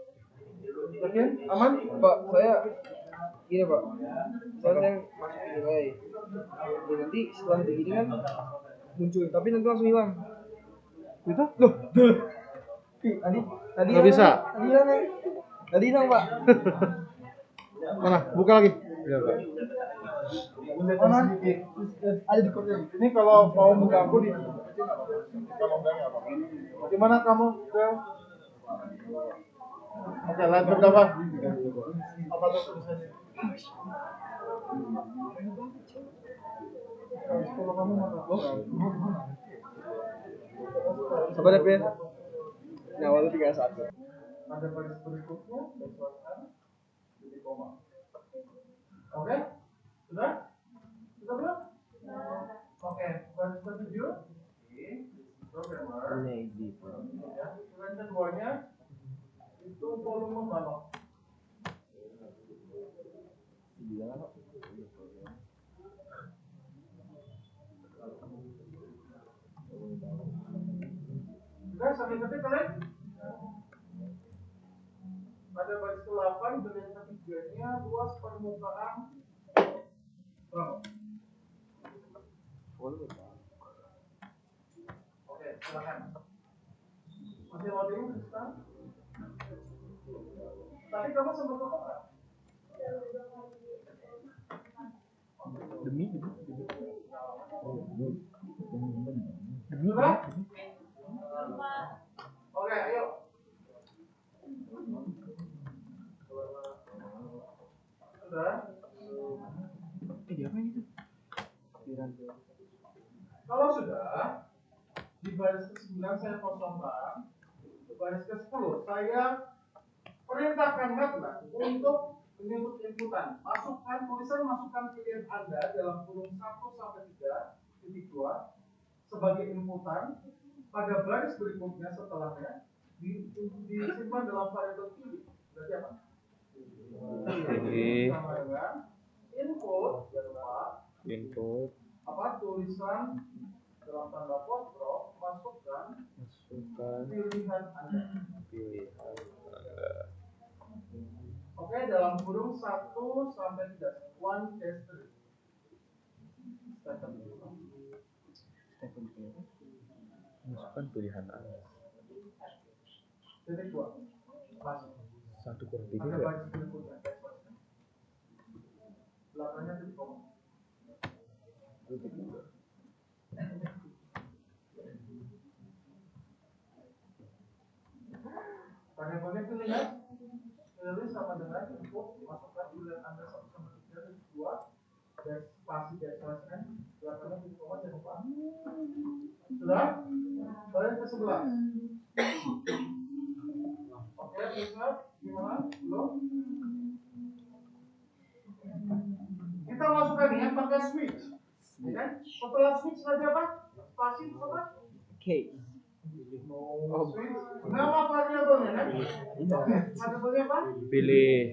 [SPEAKER 1] Oke, aman?
[SPEAKER 3] Pak, saya gini Pak. Saya masuk nilai. Dan nanti setelah begini kan muncul, tapi nanti langsung hilang.
[SPEAKER 1] Itu?
[SPEAKER 3] Loh. Tadi
[SPEAKER 1] Nggak bisa.
[SPEAKER 3] Tadi hilang Pak.
[SPEAKER 1] Mana? Buka lagi.
[SPEAKER 2] Iya, Pak.
[SPEAKER 1] Mana?
[SPEAKER 3] Ada di kode.
[SPEAKER 1] Ini kalau mau mengganggu di kalau enggak nggak apa-apa. Gimana kamu? Oke, live berapa? Apa tuh tulisannya? Kalau kamu mau
[SPEAKER 3] Sabar ya, Ben. Nah, awalnya 31.
[SPEAKER 1] ada baris berikutnya, sesuaikan titik koma. Oke? Sudah? Sudah belum? Oke, baris ketujuh. Programmer. Ya, yang keduanya itu volume balok. Sudah sampai ketik kalian? Pada baris ke-8 dan yang ketiganya luas permukaan berapa? Oke, silakan. Masih loading sekarang? Tadi kamu sempat tutup nggak?
[SPEAKER 2] Demi.
[SPEAKER 1] Sudah? Oke, ayo. Sudah? Kalau sudah, di baris ke-9 saya kosongkan, di baris ke-10 saya perintahkan MATLAB untuk menyebut inputan. Masukkan pilihan Anda dalam kurung 1 sampai 3 titik 2 sebagai inputan. Pada baris berikutnya setelahnya disimpan dalam variabel pilih. Berarti apa?
[SPEAKER 2] Pilih.
[SPEAKER 1] Sama dengan input, jangan lupa.
[SPEAKER 2] Input.
[SPEAKER 1] Apa tulisan dalam tanda kontrol masukkan pilihan Anda. Oke, dalam kurung 1 sampai 3. 1 test 3.
[SPEAKER 2] Masukkan pilihan Anda.
[SPEAKER 1] Titik 2. Masuk.
[SPEAKER 2] 1 kurang 3
[SPEAKER 1] Ada
[SPEAKER 2] ya?
[SPEAKER 1] baris berikutnya. Belakangnya titik koma. Variabelnya pilihan. Pilih sama dengan input. Masukkan pilihan Anda 1 sampai 3 titik 2. Dan spasi backslash n. Belakangnya titik koma, jangan lupa. Sudah? Baris ke-11. Oke, bisa? Gimana? Belum? Kita masukkan ya pakai switch. Ya kan? Setelah switch tadi apa? Spasi apa?
[SPEAKER 3] Case.
[SPEAKER 1] Switch. Nama variabelnya kan? Oke, variabelnya apa?
[SPEAKER 2] Pilih.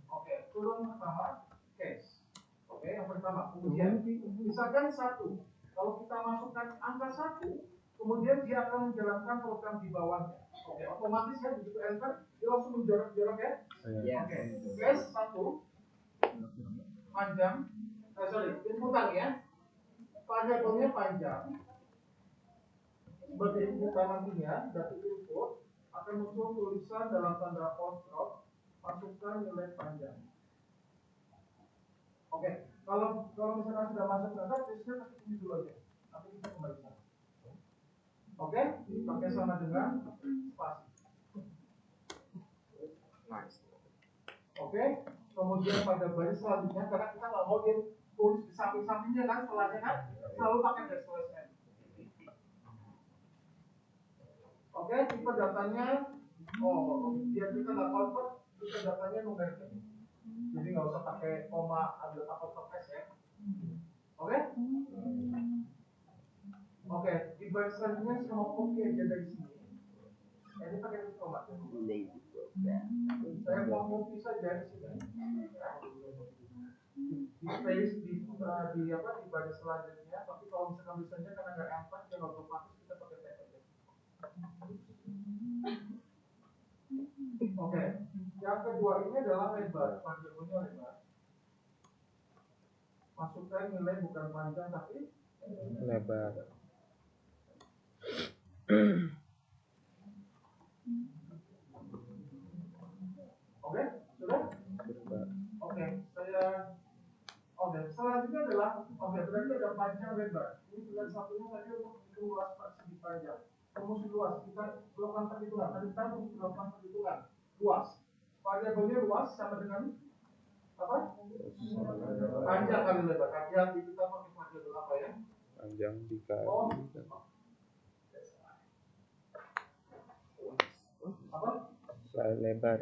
[SPEAKER 1] Oke, kurung pertama case. Oke, yang pertama. Kemudian misalkan 1. Kalau kita masukkan angka 1, kemudian dia akan menjalankan program di bawahnya. Oke, otomatis ya begitu enter dia langsung menjorok-jorok ya. Oke, case 1 panjang, inputan ya. Variabelnya panjang. Sebagai inputan nantinya dari input akan muncul tulisan dalam tanda apostrophe masukkan nilai panjang. Oke, kalau misalkan sudah masuk data, tulisnya kasih ini dulu aja. Nanti kita kembali sana. Oke, pakai sama dengan spasi.
[SPEAKER 3] Nice.
[SPEAKER 1] Oke, kemudian pada baris selanjutnya karena kita nggak mau dia tulis di samping-sampingnya kan, setelahnya kan selalu pakai backslash n. Oke, tipe datanya, biar kita nggak convert, tipe datanya numerik. Jadi nggak usah pakai koma ambil apostrophe s ya. Oke? Oke, di baris selanjutnya saya mau copy aja dari sini. Ini pakai titik koma. Saya mau copy saja di sini. Di space di baris selanjutnya. Tapi kalau misalkan tulisannya karena nggak empat, yang otomatis kita pakai tab aja. Oke, yang kedua ini adalah lebar. Variabelnya lebar. Masukkan nilai bukan panjang tapi
[SPEAKER 2] lebar.
[SPEAKER 1] Oke, sudah? Oke, selanjutnya adalah berarti ada panjang lebar. Ini pilihan satunya tadi untuk luas persegi panjang. Rumus luas kita lakukan perhitungan. Tadi kita melakukan perhitungan luas. Variabelnya luas sama dengan apa? Panjang kali lebar. Hati-hati kita pakai variabel apa ya?
[SPEAKER 2] Panjang dikali.
[SPEAKER 1] Apa?
[SPEAKER 2] Lebar.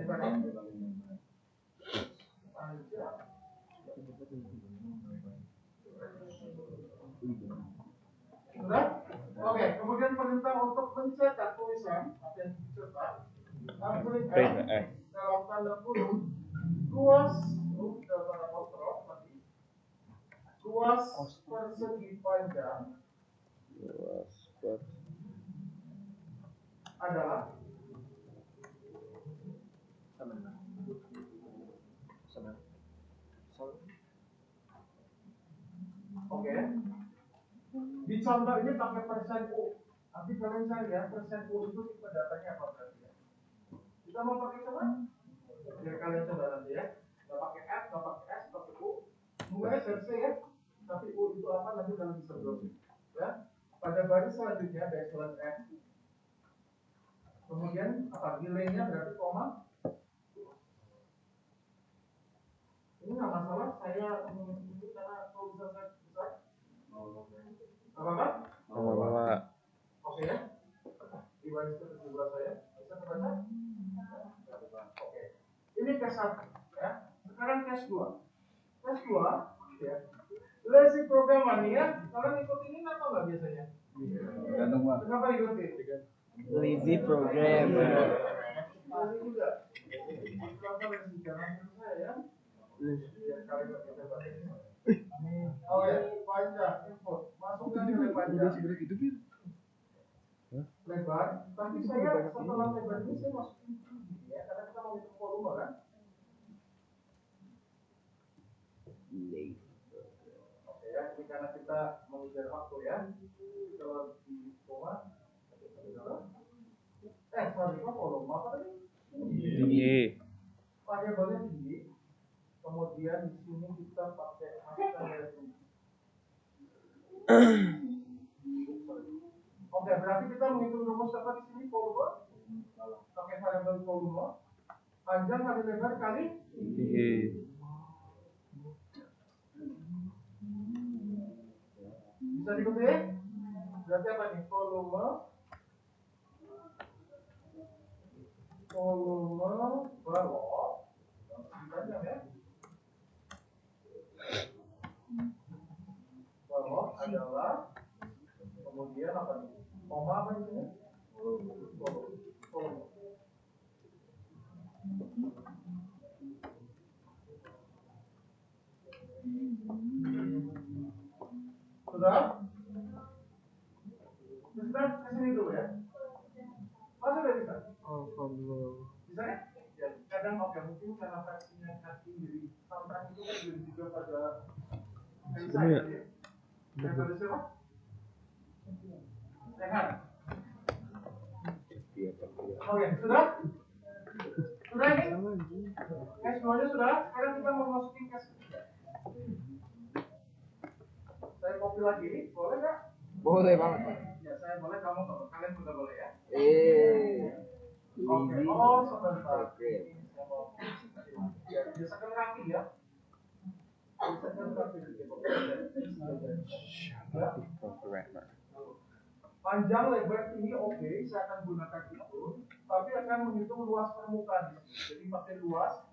[SPEAKER 1] Sudah? Oke, kemudian perintah untuk mencetak tulisan apa yang dicetak print dalam tanda kurung luas dalam tanda kontrol tadi luas persegi panjang adalah Oke. Di contoh ini pakai persen U. Nanti kalian cari ya persen U itu tipe datanya apa berarti ya. Kita mau pakai coba? Biar kalian coba nanti ya. Nggak pakai F, nggak pakai S, pakai U. Mulai dari C ya. Tapi U itu apa nanti kalian bisa browsing. Ya. Pada baris selanjutnya backslash F. Kemudian apa? Delaynya berarti koma. Ini nggak masalah. Saya ini karena kalau bisa saya besar. Apa? Oke ya. Di baris kedua saya bisa terbaca. Oke. Ini case 1 ya. Sekarang case 2. Case 2 ya. Lazy programming ya. Kalian ikut ini atau enggak biasanya?
[SPEAKER 3] Gantung Pak.
[SPEAKER 1] Kenapa ikutin?
[SPEAKER 3] Lazy programmer.
[SPEAKER 1] Lazy juga. Kenapa lazy? Karena menurut saya ya. Biar kalian lebih hebat. Oke, panjang input. Masukkan nilai panjang. Lebar, tapi saya setelah lebar ini saya masukin tinggi ya, karena kita mau hitung volume kan. Oke ya, ini karena kita mengejar waktu ya. Kalau di koma, sorry, kok volume apa tadi?
[SPEAKER 2] Tinggi.
[SPEAKER 1] Variabelnya tinggi. Kemudian di sini kita pakai masukkan nilai tinggi. Oke, berarti kita menghitung rumus apa di sini volume? Pakai variabel volume. Panjang kali lebar kali
[SPEAKER 2] Tinggi.
[SPEAKER 1] Bisa diikuti? Berarti apa nih? Volume balok panjang ya. Balok adalah kemudian apa nih? Koma apa di sini? Volume. Sudah? Kita kesini dulu ya. Masa udah bisa?
[SPEAKER 3] Alhamdulillah.
[SPEAKER 1] Bisa kan? Ya, kadang oke mungkin karena versinya kaki jadi sometimes itu kan jadi juga pada bisa
[SPEAKER 2] Ini ya.
[SPEAKER 1] ya. Pada siapa? Rehan.
[SPEAKER 2] Iya, tapi
[SPEAKER 1] Oke, sudah? Sudah ini? Case 2-nya sudah. Sekarang kita mau masukin case ketiga. Saya copy lagi, boleh nggak?
[SPEAKER 3] Boleh banget, Pak.
[SPEAKER 1] Ya, saya boleh, kamu boleh. Kalian sudah boleh ya? Oke,
[SPEAKER 3] Living
[SPEAKER 1] oh sebentar.
[SPEAKER 3] program.
[SPEAKER 1] Ya, biasakan kaki ya. Biasakan kaki. Ya.
[SPEAKER 2] programmer.
[SPEAKER 1] Panjang lebar tinggi oke, saya akan gunakan itu, tapi akan menghitung luas permukaan. Jadi pakai luas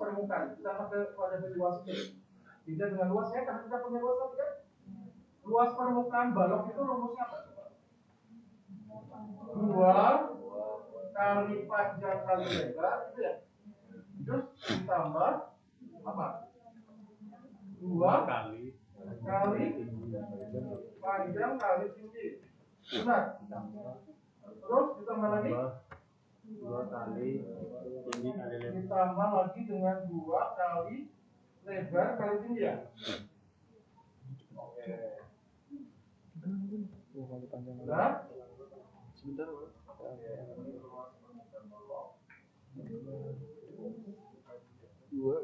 [SPEAKER 1] permukaan. Kita pakai pada luas ini. Tidak dengan luasnya karena kita punya luas tadi kan. Luas permukaan balok itu rumusnya apa? 2 kali panjang kali lebar itu ya. Terus ditambah apa? 2 kali panjang kali tinggi. Benar? Terus ditambah lagi?
[SPEAKER 4] 2 kali tinggi kali lebar.
[SPEAKER 1] Ditambah lagi dengan 2 kali lebar kali tinggi ya? Oke. Benar?
[SPEAKER 3] Sebentar, Pak. Dua.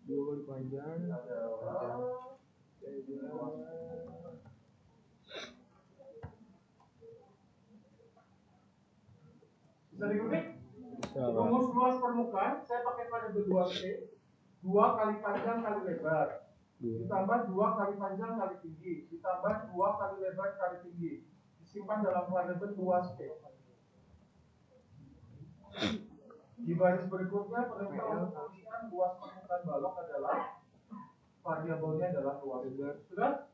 [SPEAKER 3] Dua kali panjang.
[SPEAKER 1] Bisa diketik?
[SPEAKER 2] Bisa, Pak.
[SPEAKER 1] Rumus luas permukaan saya pakai pada 2C. 2 kali panjang kali lebar. Ditambah 2 kali panjang kali tinggi. Ditambah 2 kali lebar kali tinggi. Disimpan dalam variabel luas P. Di baris berikutnya perintah untuk menuliskan luas permukaan balok adalah variabelnya adalah luas. Sudah?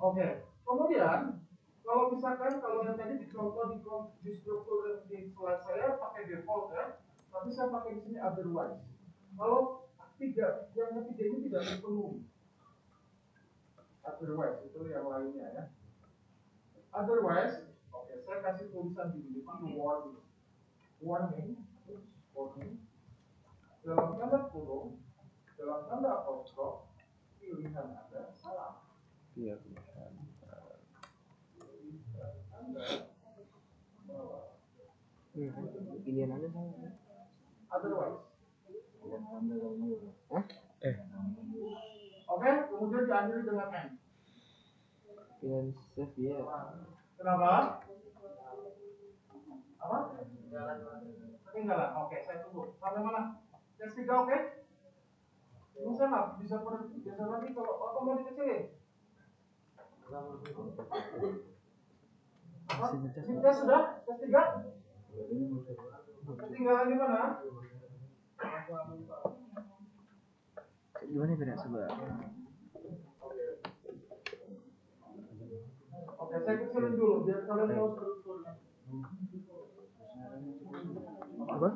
[SPEAKER 1] Oke. Kemudian kalau misalkan kalau yang tadi dicontoh di struktur di slide saya pakai default ya, tapi saya pakai di sini otherwise. Kalau yang ketiga ini tidak terpenuhi. Otherwise itu yang lainnya ya. Otherwise, oke, saya kasih tulisan di sini warning, dalam tanda kurung, dalam tanda apostrof, pilihan Anda salah.
[SPEAKER 2] Iya.
[SPEAKER 3] Pilihan Anda salah.
[SPEAKER 1] Otherwise.
[SPEAKER 3] Hah?
[SPEAKER 1] Oke, kemudian diakhiri dengan N.
[SPEAKER 3] Pilihan save ya.
[SPEAKER 1] Kenapa? Apa? Ketinggalan. Oke, saya tunggu. Sampai mana? Tes 3 oke? Ini saya nggak bisa biasa lagi kalau apa mau dikecilin? Ini tes sudah? Tes 3? Ketinggalan di mana?
[SPEAKER 3] Gimana beda sebelah?
[SPEAKER 1] Oke, saya kecilin dulu biar kalian tahu strukturnya.
[SPEAKER 3] Apa?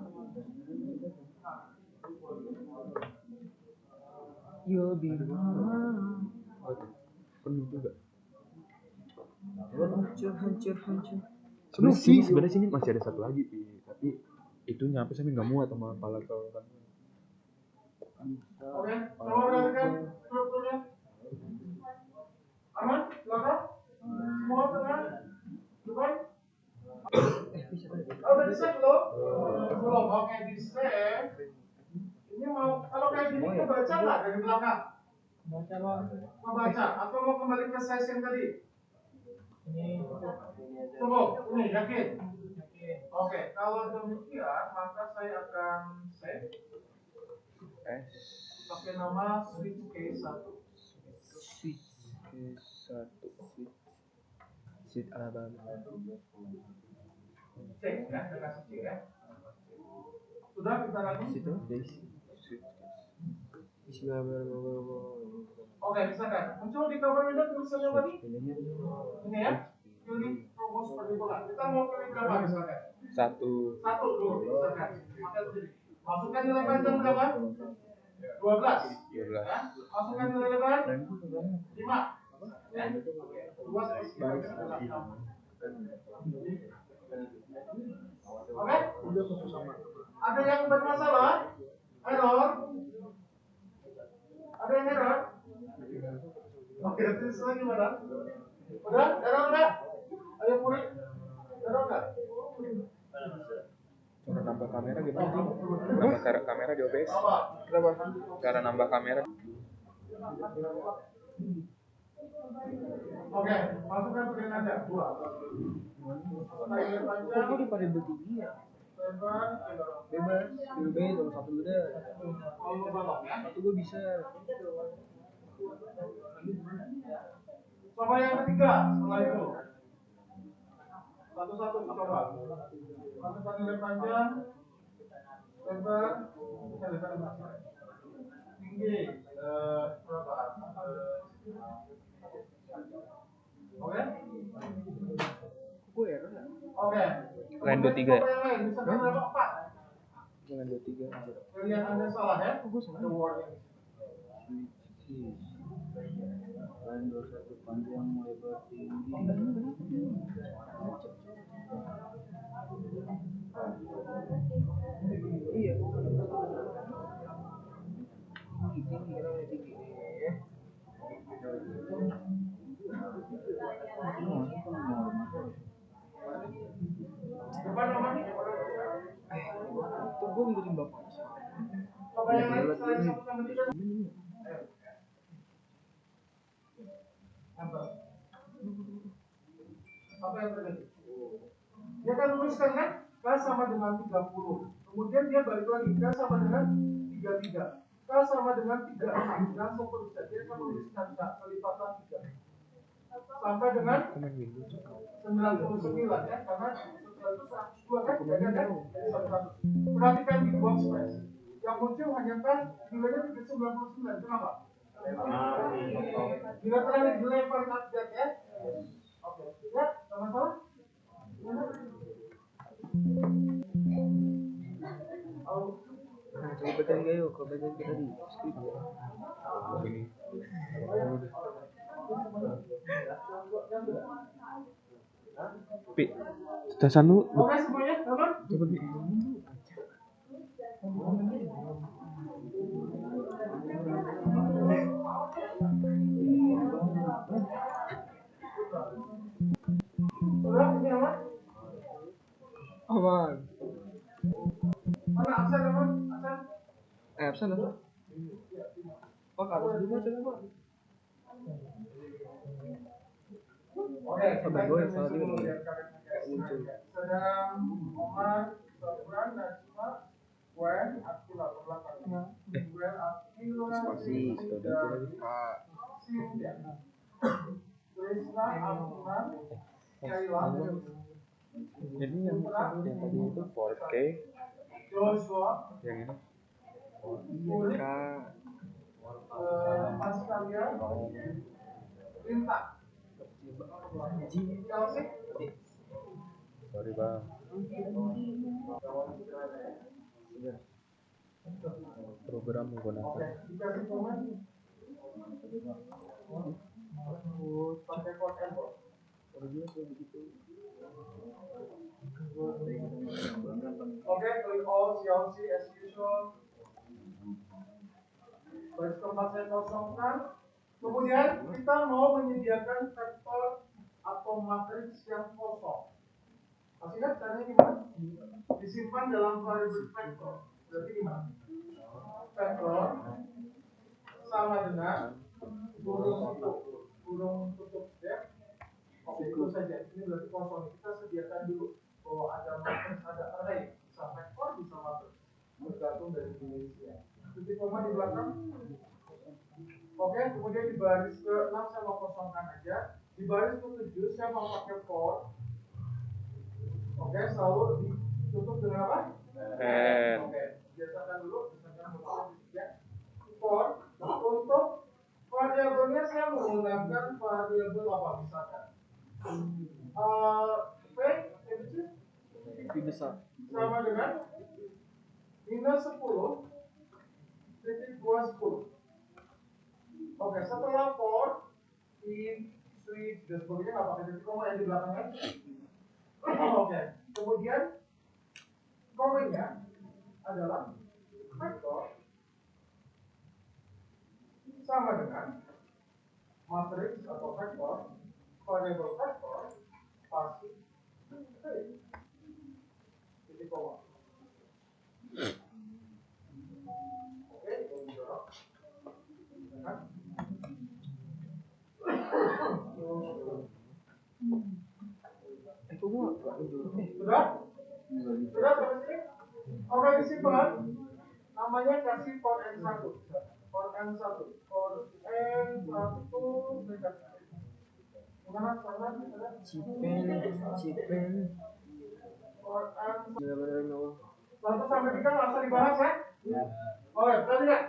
[SPEAKER 3] You'll be mine.
[SPEAKER 2] Penuh juga.
[SPEAKER 3] Hancur.
[SPEAKER 2] Sebenarnya sini masih ada satu lagi, tapi itu nyampe sampai nggak muat sama kepala kau kan.
[SPEAKER 1] Oke, tolong perhatikan strukturnya. Aman? Belakang? Semua tenang? Dubai? Udah di save belum? Belum. Oke, di save. Ini mau kalau kayak gini kebaca nggak dari belakang? Membaca atau mau kembali ke size yang tadi? Tunggu, ini yakin? Oke, kalau demikian maka saya akan save pakai nama switch K1.
[SPEAKER 3] Switch Alabama.
[SPEAKER 1] Cek ya, kita kasih cek ya. Sudah kita lagi?
[SPEAKER 3] Situ Bismillahirrahmanirrahim.
[SPEAKER 1] Oke, misalkan muncul di cover window tulisannya tadi? Ini ya, pilih rumus perhitungan. Kita mau pilih berapa misalkan?
[SPEAKER 2] Satu.
[SPEAKER 1] Satu dulu, misalkan. Masukkan nilai panjang berapa? 12.
[SPEAKER 2] 12.
[SPEAKER 1] Ya, masukkan nilai lebar 5. 2 sampai 9. Oke? Ada yang bermasalah? Error? Ada yang error? Oke, terus lagi mana? Udah? Error nggak? Ayo murid. Error nggak?
[SPEAKER 2] Cara nambah kamera gimana sih? Nambah kamera di OBS.
[SPEAKER 3] Kenapa?
[SPEAKER 2] Cara nambah kamera.
[SPEAKER 1] Oke, masukkan pilihan Anda. 2.
[SPEAKER 3] Kok gue di variabel tinggi ya? Bebas, lebih nomor 1 udah. Satu gue bisa.
[SPEAKER 1] Coba yang ketiga setelah itu. Satu-satu coba. Masukkan nilai panjang, lebar, tinggi. Berapa? Oke?
[SPEAKER 3] Gue error ya?
[SPEAKER 1] Oke.
[SPEAKER 2] Lain 23 ya?
[SPEAKER 1] Coba yang lain, misalkan berapa? 4.
[SPEAKER 2] Jangan 23.
[SPEAKER 1] Pilihan Anda salah ya?
[SPEAKER 3] Gue salah.
[SPEAKER 1] The warning.
[SPEAKER 4] Lain 21 panjang lebar tinggi.
[SPEAKER 3] Iya. Tinggi, kita mulai tinggi nih.
[SPEAKER 1] Depan nomor.
[SPEAKER 3] Tuh gue ngikutin bapak.
[SPEAKER 1] Coba yang lain selain 1 sampai 3. Apa yang terjadi? Dia kan tuliskan kan K sama dengan 30. Kemudian dia balik lagi K sama dengan 33. K sama dengan 36 dan seterusnya. Dia akan menuliskan K kelipatan 3 sampai dengan 99 ya, karena setelah itu 102 kan jadi ada 100. Perhatikan di workspace yang muncul hanya kan nilainya 399. Kenapa? Bila terlalu nilai paling update ya. Oke, ya, ada masalah?
[SPEAKER 3] Nah, coba bacain gak yuk, coba bacain kita tadi skrip ya.
[SPEAKER 2] Ini. Pi, cetasan lu.
[SPEAKER 1] Oke semuanya, aman?
[SPEAKER 2] Coba Pi.
[SPEAKER 1] Sudah, ini aman?
[SPEAKER 3] Aman.
[SPEAKER 1] Mana absen aman? Absen?
[SPEAKER 3] Absen apa? Pak, harus dulu coba.
[SPEAKER 1] Oke,
[SPEAKER 3] Sama gue yang salah juga nih.
[SPEAKER 1] muncul. Sedang Omar, Sabran, Najma, Gwen, Akila belakang. Gwen, Akila,
[SPEAKER 2] Spasi, saudara lagi.
[SPEAKER 1] Cynthia, Trisna, Abdullah, Kayla,
[SPEAKER 2] Jadi yang tadi itu 4K,
[SPEAKER 1] Joshua,
[SPEAKER 2] yang ini
[SPEAKER 1] Kulit,
[SPEAKER 3] Kak.
[SPEAKER 1] Astalia, Linta, Chelsea,
[SPEAKER 2] sorry bang. Program menggunakan
[SPEAKER 1] dikasih komen. Pakai code Apple. Oke, klik all CLC as usual. Baris keempat saya kosongkan. Kemudian kita mau menyediakan vektor atau matriks yang kosong. Masih ingat caranya gimana? Disimpan dalam variabel vektor. Berarti gimana? Vektor sama dengan kurung tutup ya. Oke, itu saja. Ini berarti kosong. Kita sediakan dulu bahwa ada matriks, ada array, bisa vektor, bisa matriks, tergantung dari jenisnya. Titik koma di belakang. Oke, kemudian di baris ke-6 saya mau kosongkan aja. Di baris ke-7 saya mau pakai for. Oke, selalu ditutup dengan apa? Oke, biasakan dulu, biasakan ya. For untuk variabelnya saya menggunakan variabel apa misalkan? P
[SPEAKER 3] Lebih besar.
[SPEAKER 1] sama dengan minus 10 titik 2 10. Oke, setelah for, in, switch, dan sebagainya nggak pakai titik koma yang di belakangnya. Oke, kemudian komennya adalah vektor sama dengan matriks atau vektor variabel vektor pasti titik koma. Oke, ini jorok. Sudah? Sudah sampai sini? Oke, disimpan. Namanya kasih for n1. For n1. For n1 gimana?
[SPEAKER 3] Cipen.
[SPEAKER 1] For n1
[SPEAKER 3] Bener-bener
[SPEAKER 1] 1 sampai 3 nggak usah dibahas ya? Oke, berarti kan?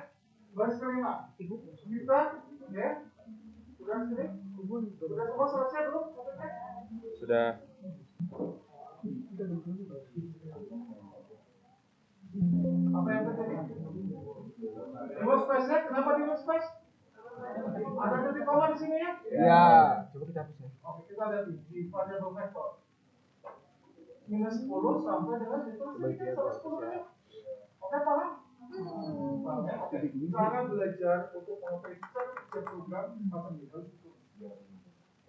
[SPEAKER 1] Baris kelima. Kita, ya? Sudah sini? Sudah semua selesai belum?
[SPEAKER 2] Sudah.
[SPEAKER 1] Apa yang terjadi? Dua space ya? Kenapa di dua space? Ada titik koma di sini ya?
[SPEAKER 3] Ya, coba kita hapus ya.
[SPEAKER 1] Oke, kita lihat di variabel vektor. Minus 10 sampai dengan itu sampai 10 ya. Oke, paham? Paham ya? Oke. Cara belajar untuk mengoperasikan sebuah program semacam itu.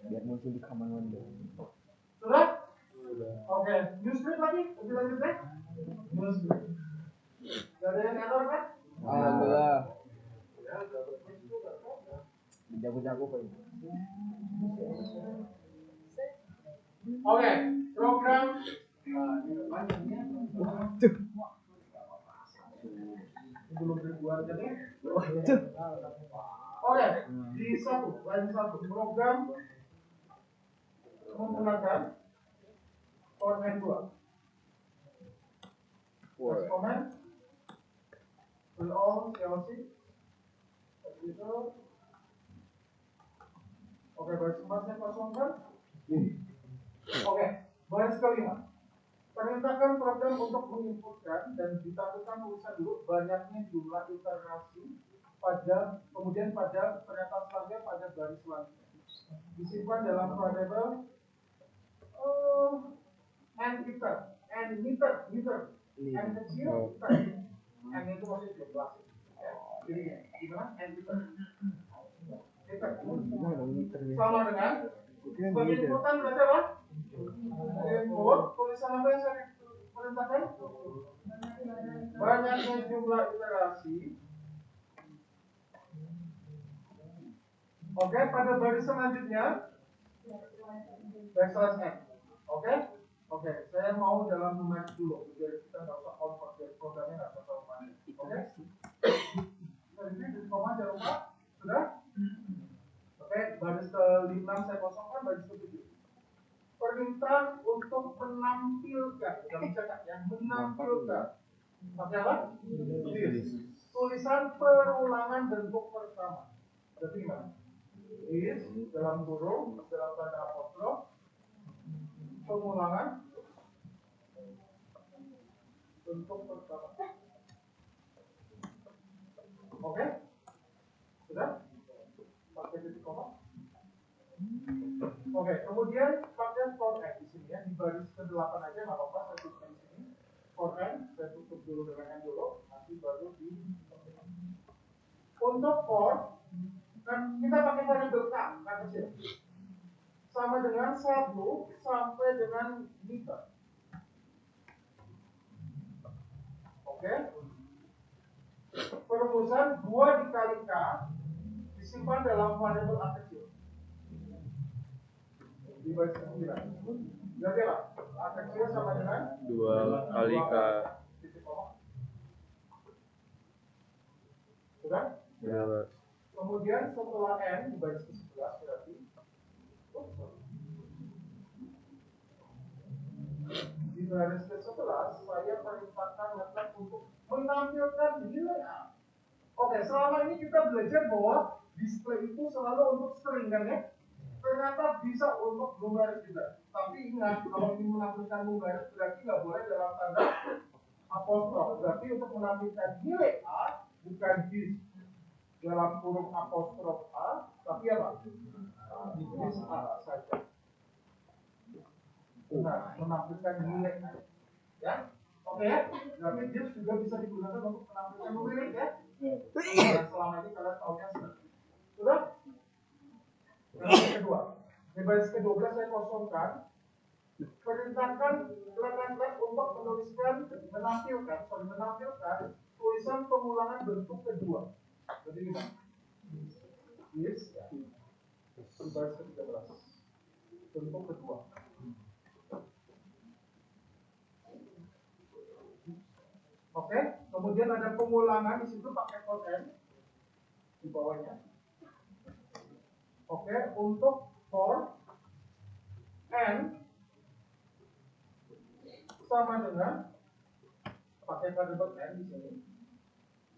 [SPEAKER 2] Biar muncul di kamar
[SPEAKER 1] Sudah? Oke, new script lagi? Lebih lanjut ya? New script. Gak ada yang error kan?
[SPEAKER 3] Alhamdulillah.
[SPEAKER 1] Ya, udah berfungsi juga kan?
[SPEAKER 3] Jago-jago kok.
[SPEAKER 1] Oke, program panjangnya belum dibuat jadi. Oke, di line 1 program menggunakan for n2. Kasih komen. Fill all CLC. Itu. Oke, baris keempatnya kosongkan. Oke, baris kelima. Perintahkan program untuk menginputkan dan ditampilkan tulisan dulu banyaknya jumlah iterasi pada kemudian pada pernyataan selanjutnya pada baris selanjutnya. Disimpan dalam variabel n meter, n kecil, n itu masih 12. Jadi gimana? N meter. Sama dengan sebagai inputan berarti apa? Input tulisan apa yang saya perintahkan? Banyaknya jumlah iterasi. Oke, pada baris selanjutnya backslash n. Oke, saya mau dalam numerik dulu biar kita nggak usah convert biar programnya nggak usah terlalu panjang. Oke? Ini di koma jangan lupa. Sudah? Oke, baris ke-6 saya kosongkan, baris ke-7. Perintah untuk menampilkan, jangan cetak ya, menampilkan. Pakai apa? Tulisan perulangan bentuk pertama. Berarti gimana? Is dalam kurung, dalam tanda apostrof, pengulangan bentuk pertama. Oke? Sudah? Pakai titik koma. Oke, kemudian pakai for n di sini ya, di baris ke-8 aja nggak apa-apa, saya tutup di sini. For n, saya tutup dulu dengan n dulu, nanti baru di. Untuk for, kan kita pakai variabel k kecil, sama dengan 1 sampai dengan meter. Oke, perumusan 2 dikali k disimpan dalam variabel a kecil. Di baris ke-9. Berarti apa? A kecil sama dengan
[SPEAKER 2] 2 kali k.
[SPEAKER 1] Titik koma. Sudah?
[SPEAKER 2] Ya.
[SPEAKER 1] Kemudian setelah n di baris ke-11 berarti di baris ke-11 saya perintahkan MATLAB untuk menampilkan nilai A. Oke, selama ini kita belajar bahwa display itu selalu untuk string kan ya? Ternyata bisa untuk numerik juga. Tapi ingat, kalau ingin menampilkan numerik berarti nggak boleh dalam tanda apostrof. Berarti untuk menampilkan nilai A bukan dis. dalam kurung apostrof A, tapi apa? Ditulis A saja. Nah, menampilkan nilai. Ya, oke ya. Berarti div juga bisa digunakan untuk menampilkan numerik ya. Nah, selama ini kalian tahunya sudah. Nah, yang kedua, di baris ke-12 saya kosongkan. Perintahkan lab untuk menampilkan tulisan pengulangan bentuk kedua. Jadi gimana? Yes, ya. Di baris ke-13. Bentuk kedua. Oke, kemudian ada pengulangan di situ pakai kode N di bawahnya. Oke, untuk for N sama dengan pakai variabel N di sini.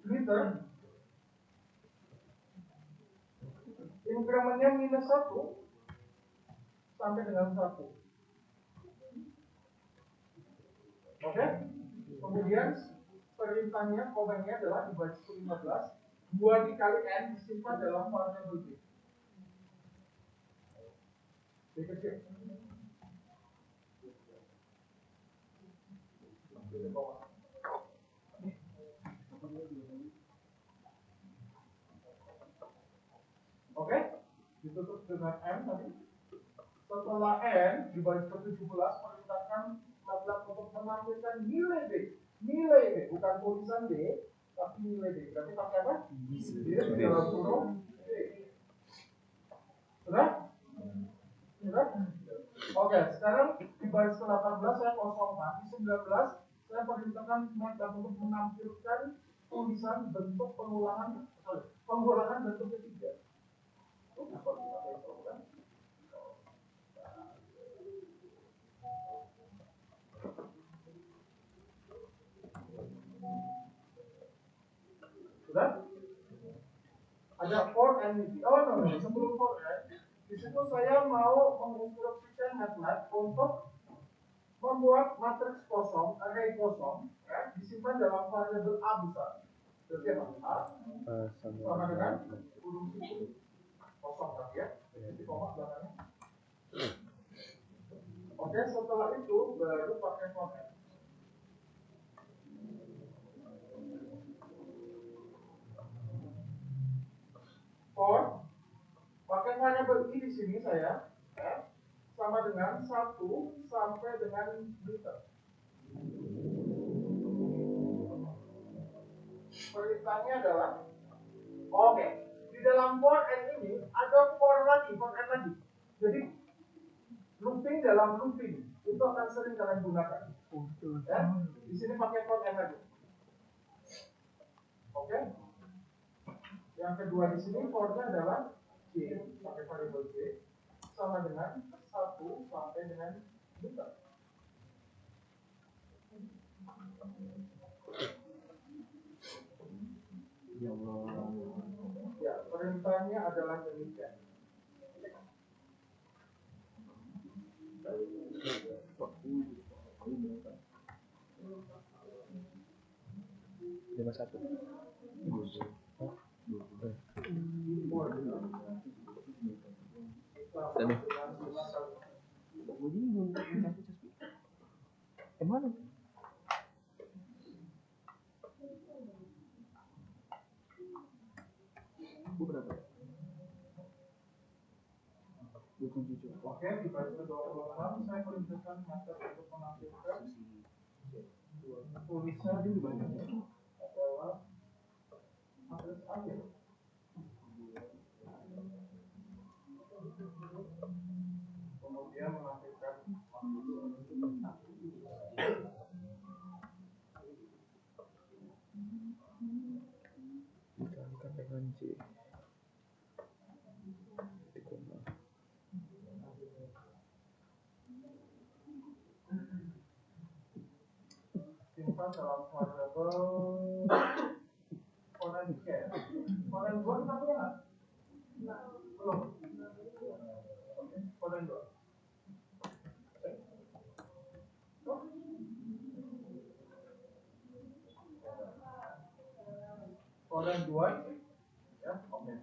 [SPEAKER 1] Liter incrementnya minus 1 sampai dengan 1. Oke, kemudian perintahnya komennya adalah di baris ke-15 2 dikali N disimpan dalam variabel B. B kecil. Oke, ditutup dengan M tadi. Setelah N di baris ke-17 perintahkan lab untuk menampilkan nilai B. Nilai B, bukan tulisan B, tapi nilai B. Berarti pakai apa? Di dalam kurung B. Sudah? Sudah? Oke, sekarang di baris ke-18 saya kosongkan. Di 19 saya perintahkan lab untuk menampilkan tulisan bentuk pengulangan bentuk ketiga. Sudah? Ada for and with. Oh no, sebelum for and di situ saya mau menginstruksikan MATLAB untuk membuat matriks kosong, array kosong, ya, disimpan dalam variabel A besar. Berarti apa? A sama dengan kurung situ kosong kan ya? Jadi koma belakangnya. Oke, setelah itu baru pakai for and. For pakai variabel I di sini saya ya, sama dengan 1 sampai dengan liter. Perintahnya adalah oke, di dalam for n ini ada for n lagi. Jadi looping dalam looping itu akan sering kalian gunakan. Ya, di sini pakai for n lagi. Oke. Yang kedua di sini for-nya adalah J, pakai variabel J sama dengan 1 sampai dengan liter. Ya, perintahnya adalah demikian.
[SPEAKER 2] Lima satu. Emang? Berapa?
[SPEAKER 1] Oke, di baris ke-26 saya perintahkan master untuk menampilkan tulisan adalah matris akhir. Kemudian menampilkan
[SPEAKER 2] Dikalikan dengan J.
[SPEAKER 1] simpan dalam variabel koran 3. Koran 2 kita punya nggak? Belum. Oke, koran 2. Koran 2 ini, Ya, oke.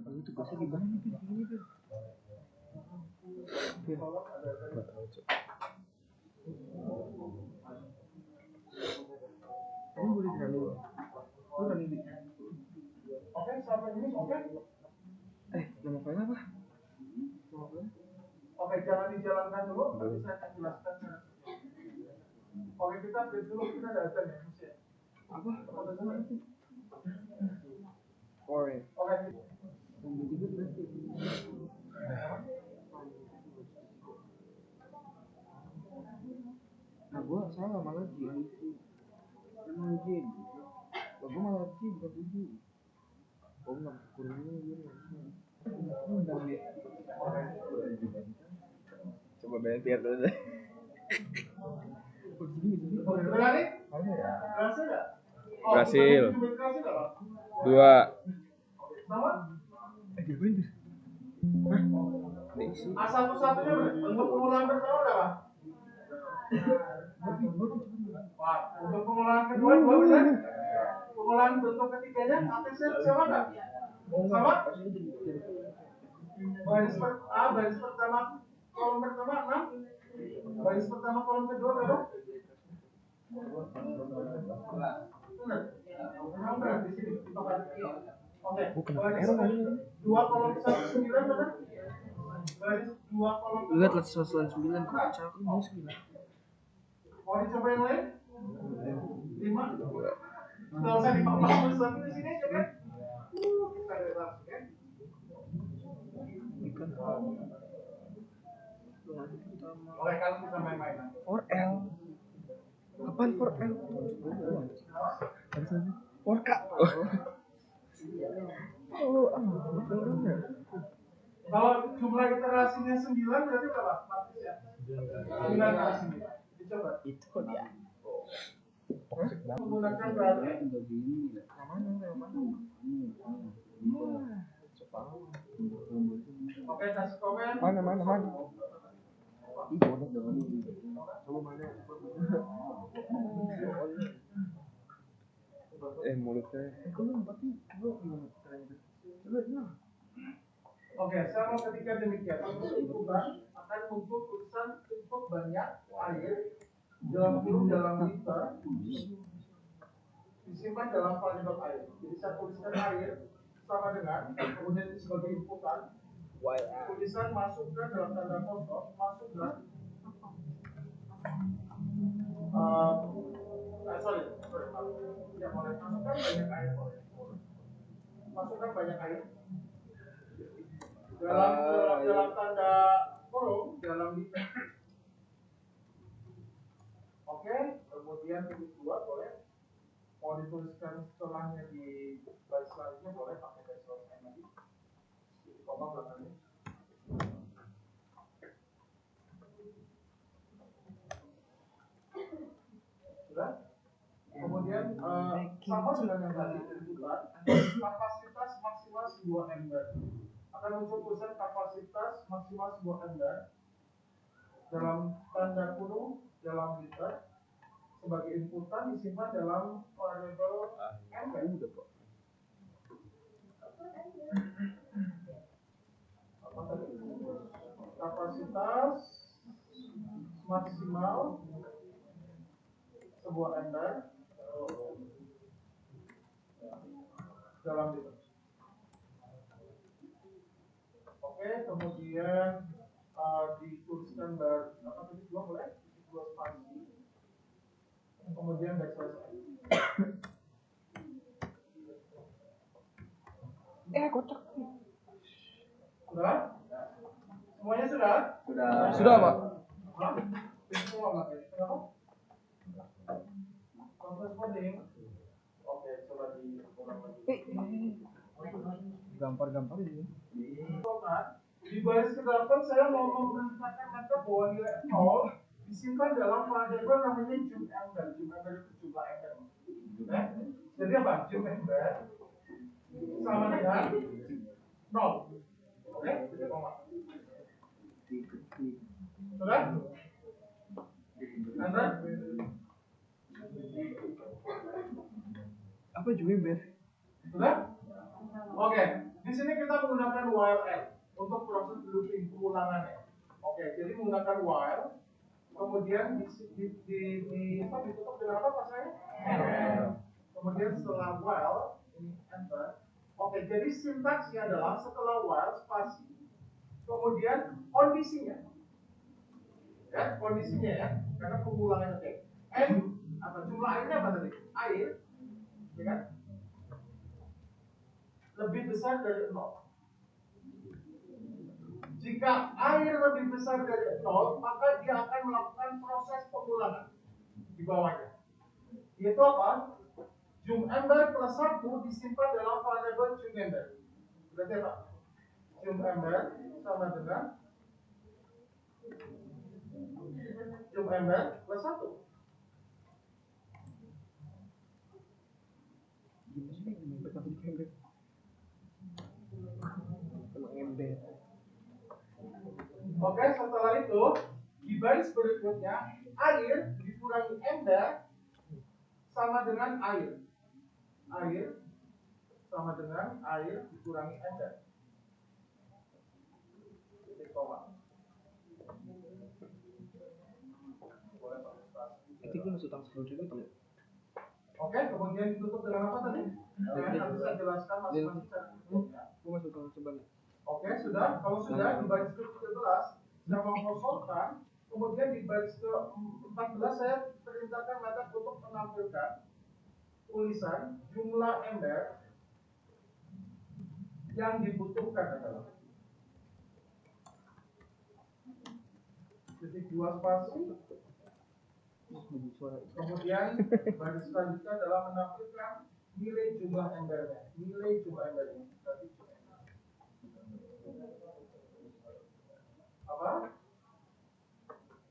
[SPEAKER 3] Lalu tugasnya gimana nih Pir? Gini Pir.
[SPEAKER 2] Nggak tahu, Cok.
[SPEAKER 3] Kamu boleh running. Lu running di.
[SPEAKER 1] Oke, sampai ini oke.
[SPEAKER 3] Nama file apa? Nama file?
[SPEAKER 1] Oke, jangan dijalankan dulu, nanti saya akan jelaskan. Oke, kita break dulu, kita ada azan ya, Mas ya.
[SPEAKER 3] Apa?
[SPEAKER 1] Ada azan ya?
[SPEAKER 3] Orange.
[SPEAKER 1] Oke.
[SPEAKER 3] Yang ketiga berarti. Nah, gua salah malah G. Emang G. Lah gua malah G bukan 7. Oh enggak, kurangnya gue undang dia.
[SPEAKER 2] Coba biar dulu deh.
[SPEAKER 1] Oke, berani?
[SPEAKER 3] Ada ya?
[SPEAKER 1] Berhasil nggak?
[SPEAKER 2] Berhasil.
[SPEAKER 1] Berhasil nggak, Pak?
[SPEAKER 2] 2.
[SPEAKER 1] Sama?
[SPEAKER 3] Diapain Pir? Hah? Diisi.
[SPEAKER 1] A1-1-nya untuk pengulangan pertama nggak, Pak? Pak, untuk pengulangan kedua, dua benar? Pengulangan bentuk ketiganya, atasnya sama nggak? Sama? Baris pertama, kolom pertama 6. Baris pertama, kolom kedua berapa? Benar. Memang benar di sini. Oke. Baris 2 kolom 9 benar? Baris 2 kolom.
[SPEAKER 3] Lihat lah 9 kocak ini 9.
[SPEAKER 1] Mau dicoba yang lain? 5. Nggak usah dipaksa lagi di sini aja kan? Kita bebas, oke?
[SPEAKER 3] Ikan.
[SPEAKER 1] Oke, kalau kita main-main.
[SPEAKER 3] 4L. Apaan 4L? 4K. Oh, betul ya.
[SPEAKER 1] Kalau jumlah iterasinya 9 berarti berapa? Praktis ya? 9 iterasinya. Dicoba.
[SPEAKER 3] Itu dia.
[SPEAKER 1] Menggunakan berarti oke, kasih komen.
[SPEAKER 3] Mana? Ih, bodoh jangan ini. Coba mana?
[SPEAKER 2] Mulutnya.
[SPEAKER 1] Oke, sama ketika demikian inputan akan muncul tulisan input banyak air dalam kurung dalam liter disimpan dalam variabel air. Jadi saya tuliskan air sama dengan kemudian sebagai inputan tulisan masukkan dalam tanda kosong masukkan sorry ya boleh masukkan banyak air boleh masukkan banyak air dalam tanda kurung dalam liter. Oke, kemudian titik 2 boleh mau dituliskan setelahnya di baris selanjutnya boleh pakai baris lain lagi titik koma belakangnya. Sudah? Kemudian sama dengan yang tadi tunjukkan kapasitas maksimal sebuah ember akan muncul tulisan kapasitas maksimal sebuah ember dalam tanda kurung dalam liter sebagai inputan disimpan dalam variabel ember. Apa tadi? Kapasitas maksimal sebuah ember dalam liter. Oke, kemudian dituliskan apa tadi 2 boleh? 2 spasi. Kemudian backslash
[SPEAKER 3] Kocak.
[SPEAKER 1] sudah? Semuanya sudah?
[SPEAKER 3] Sudah, Pak.
[SPEAKER 1] Hah? Semua makanya. Kenapa? Proses coding. Oke, coba diulang lagi.
[SPEAKER 3] Gampar ini.
[SPEAKER 1] Di baris ke-8 saya mau memberitakan maka bahwa nilai 0 disimpan dalam variabel namanya jump ember. Jump ember itu jumlah ember. Jadi apa? Jump ember sama dengan 0. Oke? Sudah? Anda?
[SPEAKER 3] Apa juga ember?
[SPEAKER 1] Sudah? Oke, di sini kita menggunakan while and untuk proses looping pengulangannya. Oke, jadi menggunakan while, kemudian ditutup dengan apa pasanya? Kemudian setelah while ini enter. Oke, jadi sintaksnya adalah setelah while spasi, kemudian kondisinya, ya kondisinya ya, karena pengulangan oke. And apa jumlah airnya apa tadi? Air, ya kan? Lebih besar dari 0. Jika air lebih besar dari 0, maka dia akan melakukan proses pengulangan di bawahnya. Yaitu apa? Jum ember plus 1 disimpan dalam variabel jum ember. Berarti apa? Jum ember sama dengan jum ember plus 1. Oke, setelah itu di baris berikutnya air dikurangi ember sama dengan air. Air sama dengan air dikurangi ember. Titik koma.
[SPEAKER 3] Itu gue masuk tanggal 10 juga tuh.
[SPEAKER 1] Oke, kemudian ditutup dengan apa tadi? Nanti saya jelaskan masing-masing cara tutupnya.
[SPEAKER 3] Gue masuk tanggal 11.
[SPEAKER 1] Oke, sudah. Kalau sudah di baris ke-13 saya mau kosongkan, kemudian di baris ke-14 saya perintahkan method untuk menampilkan tulisan jumlah ember yang dibutuhkan adalah titik 2 spasi. Kemudian baris selanjutnya adalah menampilkan nilai jumlah embernya. Nilai jumlah embernya. Apa?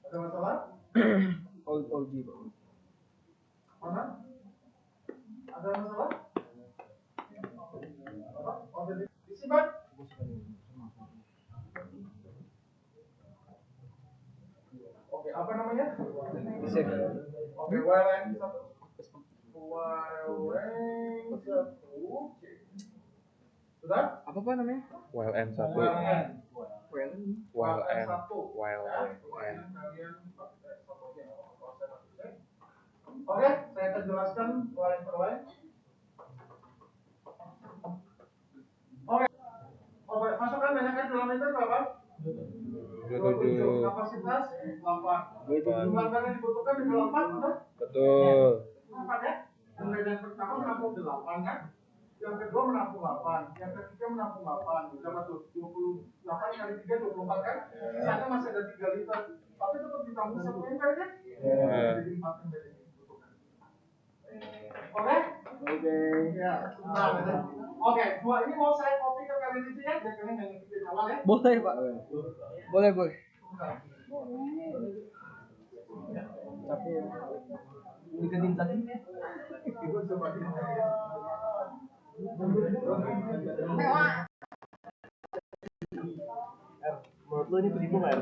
[SPEAKER 1] Ada masalah?
[SPEAKER 3] All G, Pak.
[SPEAKER 1] Mana? Ada masalah? Apa? Oh, jadi disimpan. Oke, apa namanya? Oke, while n satu. While n satu. Sudah?
[SPEAKER 3] Apa namanya?
[SPEAKER 2] While n 1.
[SPEAKER 1] While n.
[SPEAKER 2] While n.
[SPEAKER 1] satu.
[SPEAKER 2] While
[SPEAKER 1] Ya,
[SPEAKER 2] n.
[SPEAKER 1] kalian pakai satu aja, kalau saya pakai. Oke, saya akan jelaskan line per line. Oke. Oke, masukkan banyak kan kilometer berapa? 27. Kapasitas 8. Jumlah barang yang dibutuhkan juga 8, benar?
[SPEAKER 2] Betul.
[SPEAKER 1] 8 ya? Yang pertama menampung 8 kan? Yang kedua menampung 8, yang ketiga menampung 8. Berapa tuh? 28 kali 3 24 kan? Sisanya masih ada 3 liter. Tapi tetap ditambah 1 ember kan? Jadi 4 ember yang dibutuhkan. Oke? Oke. Ya, sebentar. Oke, dua ini mau saya copy ke kalian itu ya, biar kalian hanya bikin awal ya.
[SPEAKER 3] Boleh, Pak. Boleh. Tapi digantiin tadi.
[SPEAKER 1] Ibu coba di
[SPEAKER 4] Menurut lu ini penipu nggak ya?